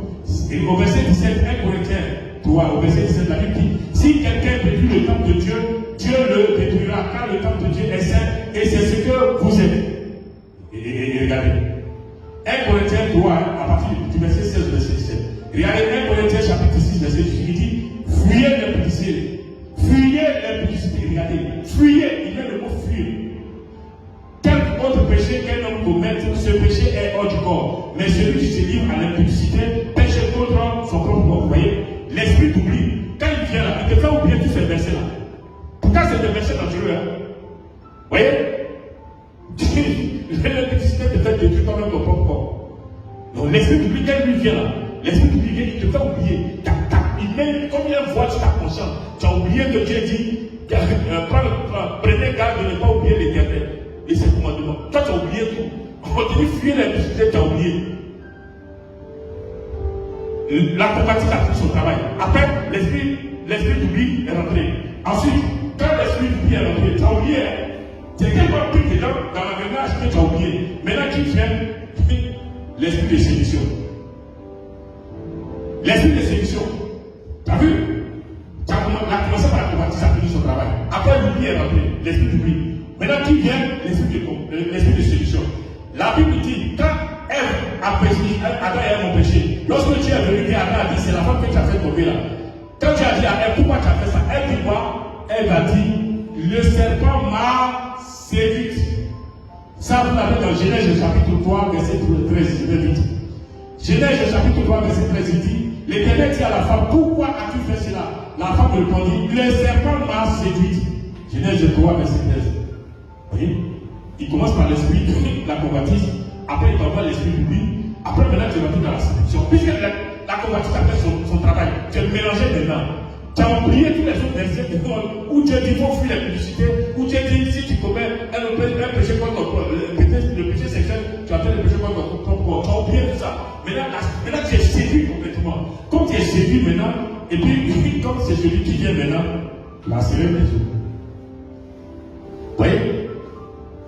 Et au verset 17, 1 Corinthiens 3, au verset 17, la Bible dit, si quelqu'un détruit le temple de Dieu, Dieu le détruira, car le temple de Dieu est saint et c'est ce que vous êtes. Et regardez, 1 Corinthiens 3, à partir du verset 16, verset 17. Regardez 1 Corinthiens chapitre 6, verset 18, il dit, fuyez l'impudicité. Fuyez l'impudicité. Regardez, fuyez, il y a le mot fuir. Quel autre péché qu'un homme commette, ce péché est hors du corps. Mais celui qui se livre à l'impudicité péche contre son propre corps. Vous voyez, l'esprit d'oubli, quand il vient là, il te fait oublier tous ces versets-là. Pourtant, c'est des versets naturels. Vous voyez, l'impudicité te fait détruire toi-même ton propre corps. Donc, l'esprit d'oubli, quand il vient là, l'esprit d'oubli vient, il te fait oublier. Il met combien de fois sur ta conscience. Tu as oublié que Dieu dit, prenez garde de ne pas oublier l'Éternel et ses commandements. Toi, tu as oublié tout. On te dit fuir l'impudicité, tu as oublié. La compatrie a fait son travail. Après, l'esprit d'oubli est rentré. Ensuite, quand l'esprit d'oubli est rentré, tu as oublié. C'est tellement pris dedans dans la ménage que tu as oublié. Maintenant, qui vient l'esprit de séduction. L'esprit de séduction. Tu as vu? Tu as commencé par la compatrie, ça a fini son travail. Après, l'oubli est rentré, l'esprit d'oubli. Maintenant, qui vient l'esprit de séduction. La Bible dit, quand Ève a péché, Adam et Ève ont péché, lorsque Dieu est venu, Adam a dit, c'est la femme que tu as fait tomber là. Quand tu as dit à Ève, pourquoi tu as fait ça? Elle dit quoi? Elle a dit, le serpent m'a séduit. Ça, vous l'avez dans Genèse chapitre 3, verset 13, je vais vite. Genèse chapitre 3, verset 13, il dit, l'Éternel dit à la femme, pourquoi as-tu fait cela? La femme répondit, le serpent m'a séduit. Genèse 3, verset 13. Vous voyez? Il commence par l'esprit de la convoitise, après il t'envoie l'esprit de lui, après maintenant tu vas tout dans la séduction. Puisque la convoitise a fait son travail, tu es mélangé maintenant. Tu as oublié tous les autres versets où Dieu dit, il faut fuir la publicité, où Dieu dit, si tu commets un péché contre ton corps, le péché sexuel, tu as fait le péché contre ton propre corps. Tu as oublié tout ça. Maintenant tu es séduit complètement. Comme tu es séduit maintenant, et puis comme c'est celui qui vient maintenant, la sirène des eaux. Vous voyez?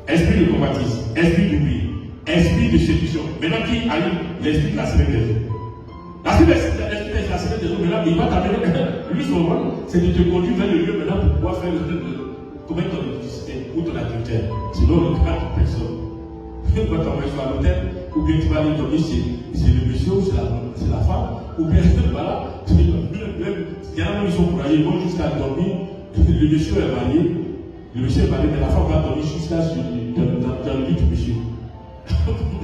Esprit de convoitise, esprit d'oubli, esprit de séduction. Maintenant qui a eu l'esprit de la sirène des eaux? L'esprit de la sirène des eaux, maintenant il va t'amener. Lui son rôle, c'est de te conduire vers le lieu maintenant pour pouvoir faire commettre ton nudité ou ton adultère. Sinon le cas de personne. Tu vas t'envoyer sur l'hôtel, ou bien tu vas aller dormir c'est le monsieur ou c'est la femme, ou bien voilà, il y en a qui sont courageux, ils vont jusqu'à dormir le monsieur est marié, mais la femme va dormir jusqu'à dans le lit du monsieur.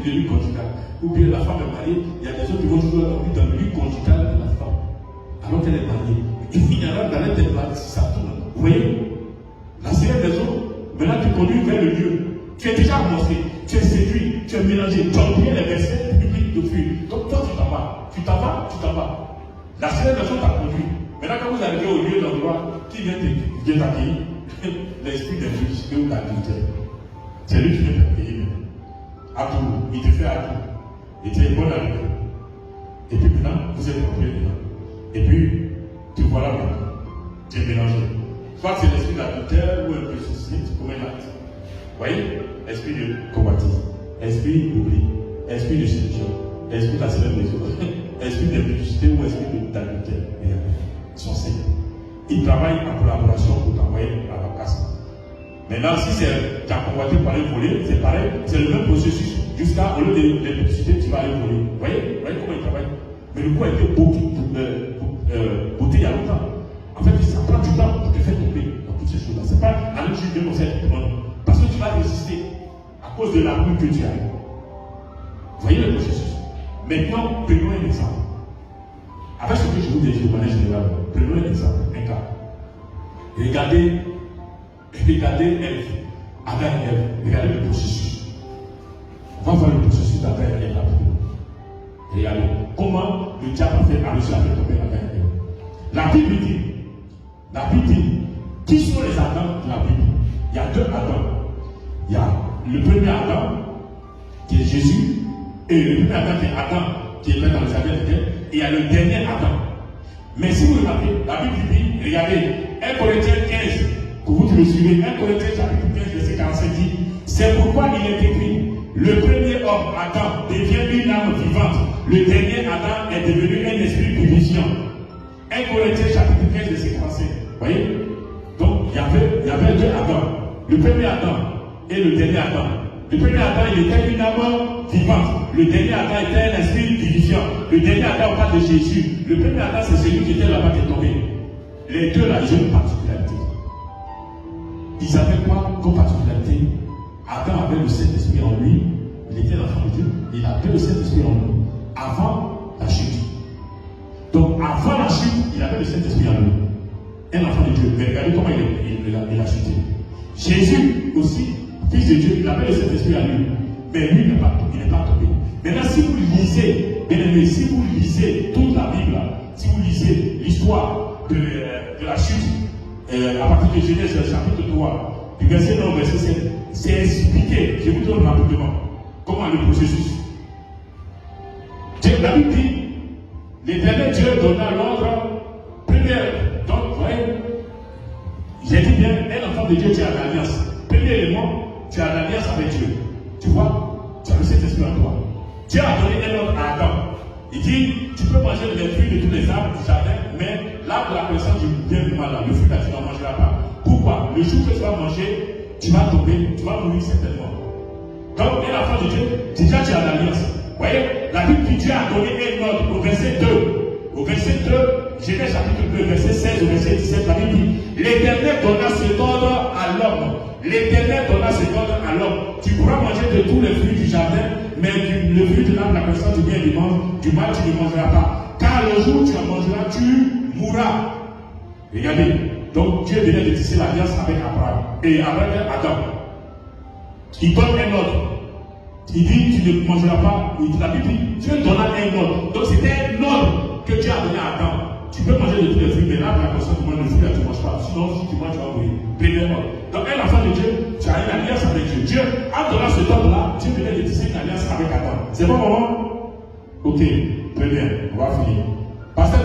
Le lit conjugal. Ou bien la femme est mariée, il y a des gens qui vont toujours dormir dans le lit conjugal de la femme, alors qu'elle est mariée. Il finira dans la tête si ça tourne. Vous voyez, la seule raison, maintenant tu conduis vers le lieu. Tu es déjà avancé, tu es séduit, tu es mélangé, tu as oublié les versets bibliques depuis. Donc toi tu t'en vas. La seule raison t'a conduit. Maintenant quand vous arrivez au lieu d'endroit, qui vient t'accueillir? L'esprit d'infidélité ou d'adultère. C'est lui qui vient t'accueillir. À tout, il te fait à tout. Et tu es bon avec lui. Et puis maintenant, vous êtes rentré dedans. Et puis, tu vois là maintenant. Tu es mélangé. Soit c'est l'esprit d'adultère ou un peu ceci, tu commets l'acte. Vous voyez? Esprit de convoitise, esprit d'oubli, esprit de séduction, esprit de la célébration, esprit d'impudicité ou esprit d'adultère. Ils sont séduits. Ils travaillent en collaboration pour t'envoyer à la casse. Maintenant, si c'est ta convoité pour aller voler, c'est pareil, c'est le même processus. Jusqu'à, au lieu de l'impudicité, tu vas aller voler. Vous voyez comment ils travaillent? Mais le coup a été beauté il y a longtemps. En fait, ça prend du temps pour te faire tomber dans toutes ces choses-là. C'est pas à l'autre juste de conseil tout le monde. Parce que tu vas résister à cause de l'amour que tu as. Vous voyez le processus? Maintenant, prenons un exemple. Avec ce que je vous dis de manière générale, prenons un exemple, un cas. Regardez Ève, Adam et Ève, regardez le processus. On va voir le processus d'Adam et Ève rapidement. Regardez comment le diable a réussi à faire tomber Adam et Ève. La Bible dit, qui sont les Adams de la Bible? Il y a deux Adams. Il y a le premier Adam, qui est Jésus, et le premier Adam qui est Adam, qui est dans le jardin d'Éden, et il y a le dernier Adam. Mais si vous regardez, la Bible dit, regardez, 1 Corinthiens 15, pour vous qui le suivez, 1 Corinthiens chapitre 15, verset 45 dit, c'est pourquoi il est écrit, le premier homme, Adam, devient une âme vivante, le dernier Adam est devenu un esprit vivifiant. 1 Corinthiens chapitre 15, verset 45. Vous voyez? Donc, il y avait deux Adam. Le premier Adam et le dernier Adam. Le premier Adam, il était une âme vivante. Le dernier Adam était un esprit vivifiant. Le dernier Adam, on parle de Jésus. Le premier Adam, c'est celui qui était là-bas qui est tombé. Les deux là, ils ont une particularité. Ils avaient quoi comme particularité? Adam avait le Saint-Esprit en lui. Il était l'enfant de Dieu. Il avait le Saint-Esprit en lui. Avant la chute. Donc, avant la chute, il avait le Saint-Esprit en lui. Un enfant de Dieu. Mais regardez comment il a chuté. Jésus aussi, fils de Dieu, il avait le Saint-Esprit en lui. Mais lui, il n'est pas tombé. Maintenant, si vous lisez, bien aimé, si vous lisez toute la Bible, si vous lisez l'histoire de la chute, à partir de Genèse chapitre 3, du verset 9 au verset 7, c'est expliqué. Je vous donne rapidement comment le processus. La Bible dit, l'Éternel Dieu donna l'ordre, première, donc, vous voyez, j'ai dit bien, un enfant de Dieu, tu as l'alliance. Premier élément, tu as l'alliance avec Dieu. Tu vois, tu as le Saint-Esprit en toi. Dieu a donné un ordre à Adam. Il dit, tu peux manger les fruits de tous les arbres du jardin, mais l'arbre de la connaissance du bien et du mal, le fruit là, tu n'en mangeras pas. Pourquoi? Le jour que tu vas manger, tu vas tomber, tu vas mourir certainement. Donc, un enfant de Dieu, déjà tu as l'alliance. Vous voyez, la Bible dit Dieu a donné un ordre au verset 2. Au verset 2, Genèse chapitre 2, verset 16 au verset 17, la Bible dit, l'Éternel donna cet ordre à l'homme. L'Éternel donna cet ordre à l'homme. Tu pourras manger de tous les fruits du jardin, mais le fruit de l'arbre de la connaissance du bien et du mal, tu ne mangeras pas. Car le jour où tu en mangeras, tu mourras. Regardez, donc Dieu venait de tisser l'alliance avec Abraham et avec Adam. Il donne un ordre. Il dit, tu ne mangeras pas. La Bible dit, Dieu donna un ordre. Donc c'était un ordre que Dieu a donné à Adam. Tu peux manger de tous les fruits, mais là, la personne qui mange le fruit, là, tu ne manges pas. Sinon, si tu manges, tu vas mourir. Premièrement. Donc, un enfant de Dieu, tu as une alliance avec Dieu. Dieu, en donnant cet ordre-là, Dieu venait de tisser une alliance avec Adam. C'est bon, maman? Ok, très bien. On va finir. Pasteur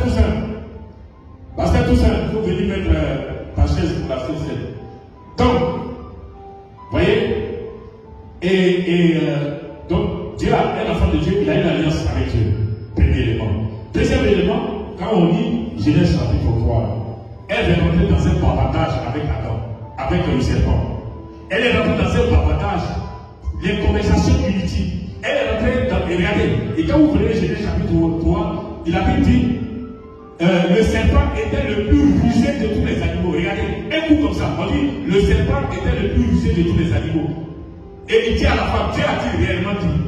Toussaint, il faut venir mettre ta chaise pour la chaise. Donc, vous voyez? Donc, Dieu a un enfant de Dieu, il a une alliance avec Dieu. Premier élément. Deuxième élément, quand on lit Genèse chapitre 3, elle est rentrée dans un bavardage avec Adam, avec le serpent. Elle est rentrée dans un bavardage, les conversations inutiles. Elle est rentrée dans. Et regardez, et quand vous prenez Genèse chapitre 3, il a dit, le serpent était le plus rusé de tous les animaux. Regardez, un coup comme ça, on dit le serpent était le plus rusé de tous les animaux. Et il dit à la femme, Dieu a-t-il réellement dit?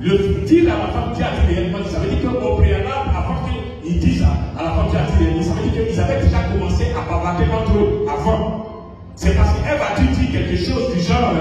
Le dire à la femme, Dieu a-t-il réellement dit? Ça veut dire qu'au préalable, avant qu'ils disent à la femme, Dieu a-t-il réellement dit? Ça veut dire qu'ils avaient déjà commencé à bavarder entre eux avant. C'est parce qu'Ève a dû dire quelque chose du genre,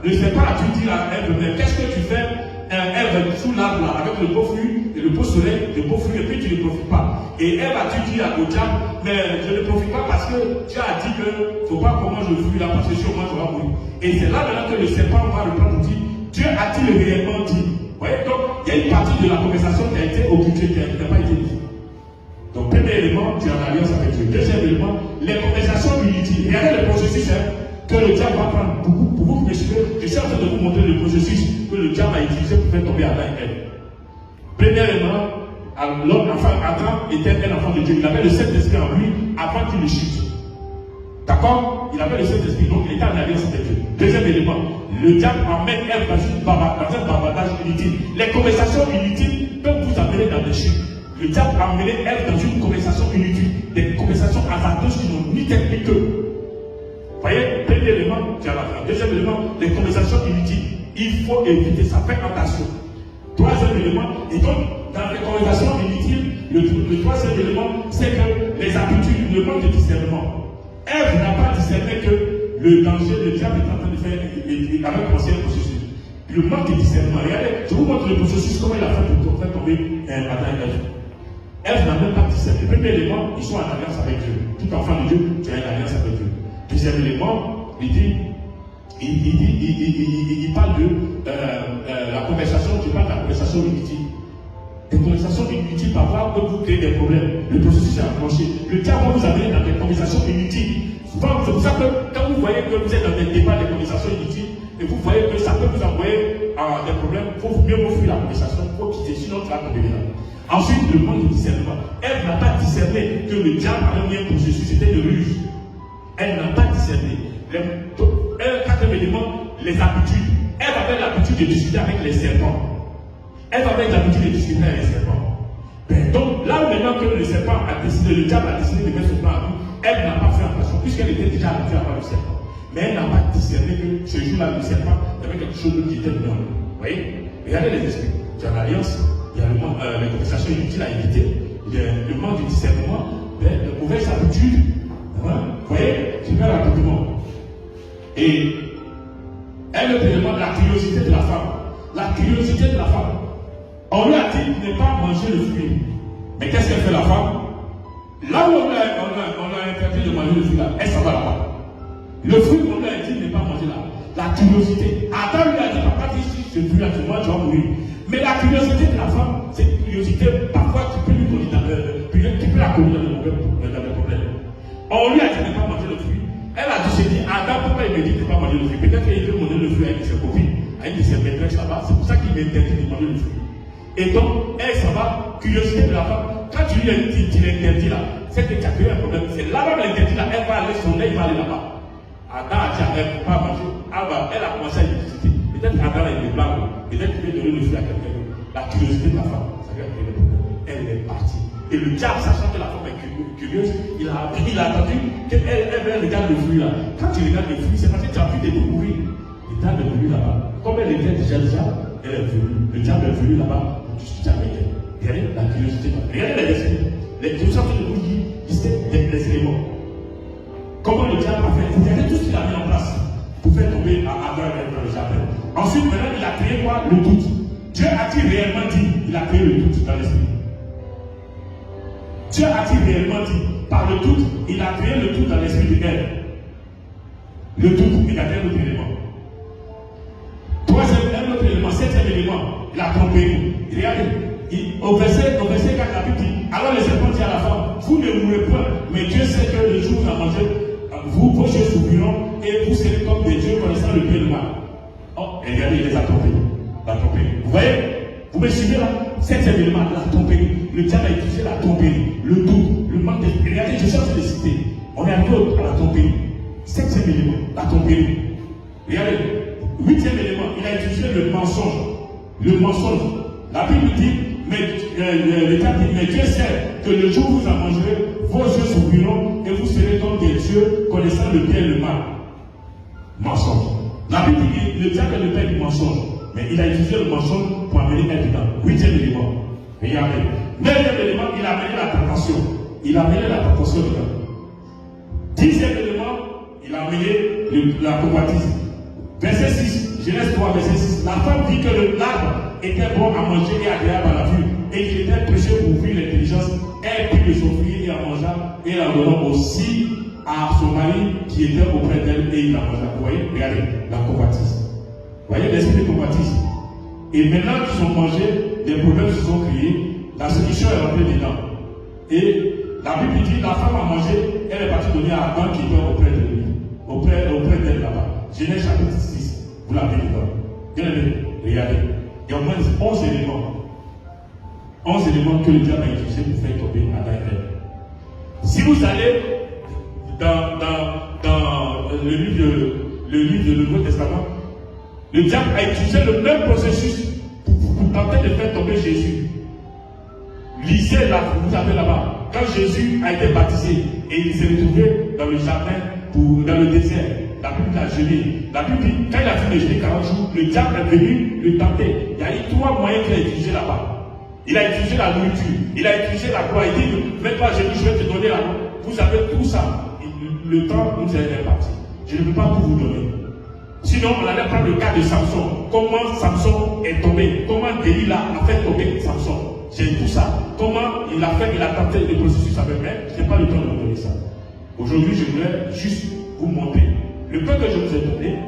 le serpent a dû dire à Ève, mais qu'est-ce que tu fais, Ève, sous l'arbre là, avec le beau fruit, et le beau soleil, le beau fruit, et puis tu ne profites pas. Et Ève a dû dire au diable, mais je ne profite pas parce que Dieu a dit que il ne faut pas qu'on mange le fruit là, parce que si on mange, on va mourir. Et c'est là maintenant que le serpent va reprendre pour dire, Dieu a-t-il réellement dit? Vous voyez, donc, il y a une partie de la conversation qui a été occultée, qui n'a pas été dit. Donc, premier élément, tu as une alliance avec Dieu. Deuxième élément, les conversations inutiles. Regardez le processus que le diable va prendre. Pour vous, je suis en train de vous montrer le processus que le diable a utilisé pour faire tomber Adam et Ève. Premièrement, Adam était un enfant de Dieu. Il avait le Saint-Esprit en lui avant qu'il ne chute. D'accord? Il avait le Saint-Esprit, donc il était en alliance avec Dieu. Deuxième élément, le diable emmène Ève dans un bavardage inutile. Les conversations inutiles peuvent vous amener dans des chutes. Le diable a amené Ève dans une conversation inutile, des conversations hasardeuses qui n'ont ni tête ni queue. Vous voyez, premier élément, tu as la fin. Deuxième élément, les conversations inutiles. Il faut éviter ça, faites attention. Troisième élément, et donc, dans les conversations inutiles, le troisième élément, c'est que les habitudes, le manque de discernement. Ève n'a pas discerné que le danger, le diable est en train de faire, il avait commencé un processus. Le manque de discernement. Regardez, je vous montre le processus, comment il a fait pour faire tomber Adam et Ève. Ève n'a même pas discerné. Premier élément, ils sont en alliance avec Dieu. Tout enfant de Dieu, tu as une alliance avec Dieu. Deuxième élément, il parle de la conversation, tu parles de la conversation inutile. Des conversations inutiles parfois peuvent vous créer des problèmes. Le processus est enclenché. Le diable va vous amener dans des conversations inutiles. Souvent, c'est pour ça que quand vous voyez que vous êtes dans des débats, des conversations inutiles, et vous voyez que ça peut vous envoyer des problèmes, il faut mieux vous fuir la conversation, il faut quitter, sinon tu vas tomber là. Ensuite, le manque de discernement. Elle n'a pas discerné que le diable avait mis un processus, c'était de ruse. Elle n'a pas discerné. Quatrième élément, les habitudes. Elle avait l'habitude de discuter avec les serpents. Elle avait l'habitude de discuter avec les serpents. Donc, là maintenant que le serpent a décidé, le diable a décidé de mettre son plan à nous, elle n'a pas fait attention, puisqu'elle était déjà habituée à voir le serpent. Mais elle n'a pas discerné que ce jour-là, le serpent, il y avait quelque chose qui était venu en nous. Vous voyez? Regardez les esprits. Il y a l'alliance, il y a les conversations inutiles à éviter, le manque de discernement, les mauvaises habitudes. Vous voyez? C'est bien rapidement. Et un autre élément, la curiosité de la femme. La curiosité de la femme. On lui a dit de ne pas manger le fruit. Mais qu'est-ce qu'elle fait la femme? Là où on a interdit de manger le fruit, là, elle s'en va là-bas. Le fruit qu'on lui a dit de ne pas manger là. La curiosité. Adam lui a dit, papa, si ce fruit là, tu manges, tu vas mourir. Mais la curiosité de la femme, cette curiosité, parfois tu peux lui conduire tu peux la conduire dans le problème. On lui a dit de ne pas manger le fruit. Elle a dit, j'ai dit, Adam, pourquoi il me dit de ne pas manger le fruit? Peut-être qu'il veut manger le fruit avec ses copines, avec ses maîtresses là-bas. C'est pour ça qu'il m'interdit de manger le fruit. Et donc, elle s'en va, curiosité de la femme. Quand tu lui l'interdis là, c'est que tu as créé un problème. C'est là-bas l'interdit là, elle va aller, son œil va aller là-bas. Adam a dit à elle, ne pas manger. Elle a commencé à discuter. Peut-être Adam est blanc, peut-être qu'il veut donner le fruit à quelqu'un. La curiosité de la femme, ça lui a créé le problème. Elle est partie. Et le diable, sachant que la femme est curieuse, il a attendu qu'elle regarde le fruit là. Quand tu regardes le fruit, c'est parce que tu as envie de découvrir. Le diable est venu là-bas. Comme elle était déjà, elle est venue. Le diable est venu là-bas pour discuter avec elle. Regardez la curiosité. Regardez les esprits. Les curiosités de vous disent les éléments. Comment le diable a fait? Regardez tout ce qu'il a mis en place pour faire tomber Adam et Ève dans le jardin. Ensuite, maintenant, il a créé quoi? Le doute. Dieu a-t-il réellement dit? Il a créé le doute dans l'esprit. Dieu a-t-il réellement dit? Par le doute, il a créé le doute dans l'esprit de Ève. Le doute, il a créé un autre élément. Un autre élément, septième élément, la tromperie. Regardez, au verset 4, la Bible dit, alors le serpent dit à la femme, vous ne mourrez point, mais Dieu sait que le jour où vous en mangez, vos yeux s'ouvriront et vous serez comme des dieux connaissant le bien et le mal. Oh, et regardez, il les a trompés. La tromperie. Vous voyez? Vous me suivez là? Septième élément, la tromperie. Le diable a utilisé la tromperie, le doute, le manque de. Regardez, je cherche de citer. On est arrivé à la tromperie. Septième élément, la tromperie. Regardez. Huitième élément, il a utilisé le mensonge. Le mensonge. La Bible dit, le diable dit, mais Dieu sait que le jour où vous en mangerez, vos yeux s'ouvriront et vous serez comme des dieux connaissant le bien et le mal. Mensonge. La Bible dit, le diable est le père du mensonge, mais il a utilisé le mensonge pour amener un dedans. 8e élément. Regardez. 9e élément, il a amené la tentation. Il a amené la tentation dedans. 10e élément, il a amené la convoitise. Verset 6, Genèse 3, verset 6. La femme dit que l'arbre était bon à manger et agréable à la vue, et qu'il était précieux pour ouvrir l'intelligence. Elle prit de son fruit et en mangea, et en donnant aussi à son mari qui était auprès d'elle, et il en mangea. Vous voyez, regardez, la convoitise. Vous voyez l'esprit de convoitise. Et maintenant qu'ils ont mangé, les problèmes se sont créés, la séduction est rentrée dedans. Et la Bible dit, la femme a mangé, elle est partie donner à Adam qui était auprès de lui, auprès d'elle là-bas. Genèse chapitre 6, vous l'avez dedans. Bien aimé, regardez. Il y a au moins 11 éléments. 11 éléments que le diable a utilisés pour faire tomber Adam et Ève. Si vous allez dans le livre de Nouveau Testament, le diable a utilisé le même processus pour tenter de faire tomber Jésus. Lisez là, vous avez là-bas, quand Jésus a été baptisé et il s'est retrouvé dans le jardin, dans le désert, la Bible l'a gelé. La Bible dit, quand il a fini de geler 40 jours, le diable est venu le tenter. Il y a eu 3 moyens qu'il a utilisés là-bas. Il a utilisé la nourriture, il a utilisé la gloire. Il dit, mets-toi à genoux, je vais te donner la gloire. Vous avez tout ça. Le temps nous est parti. Je ne peux pas tout vous donner. Sinon, on allait prendre le cas de Samson. Comment Samson est tombé? Comment Delilah a fait tomber Samson? J'ai tout ça. Comment il a fait, il a tenté le processus avec elle. Je n'ai pas le temps de vous donner ça. Aujourd'hui, je voulais juste vous montrer le peu que je vous ai donné.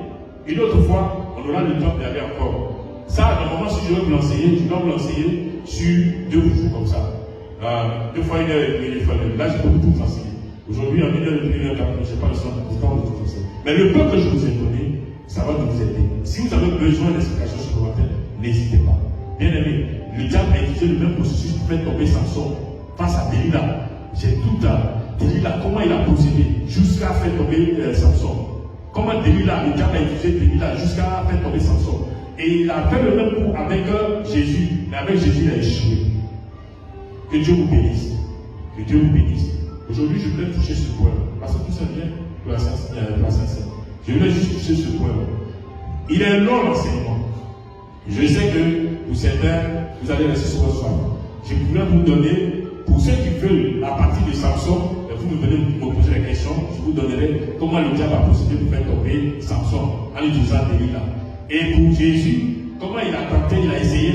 Une autre fois, on aura le temps d'aller encore. Ça, normalement, si je veux vous l'enseigner, je dois vous l'enseigner sur 2 jours comme ça. 2 fois 1 heure et demie, 1 fois 2. Là, je peux tout vous enseigner. Aujourd'hui, en 1 heure et demie, 1 heure 40, je n'ai pas le temps de tout enseigner. Mais le peu que je vous ai donné, ça va vous aider. Si vous avez besoin d'explications supplémentaires, n'hésitez pas. Bien aimé, le diable a utilisé le même processus pour faire tomber Samson face à Delilah. J'ai tout à Delilah, comment il a procédé jusqu'à faire tomber Samson. Comment Delilah, le diable a utilisé Delilah jusqu'à faire tomber Samson. Et il a fait le même coup avec Jésus, mais avec Jésus, il a échoué. Que Dieu vous bénisse. Que Dieu vous bénisse. Aujourd'hui, je voulais toucher ce point, parce que tout ça vient de la Sainte. Je voulais juste toucher ce point. Il est long l'enseignement. Je sais que pour certains, vous allez rester sur votre soif. Je voulais vous donner, pour ceux qui veulent la partie de Samson, vous me venez me poser la question, je vous donnerai comment le diable a procédé pour faire tomber Samson en utilisant Delilah. Et pour Jésus, comment il a tenté, il a essayé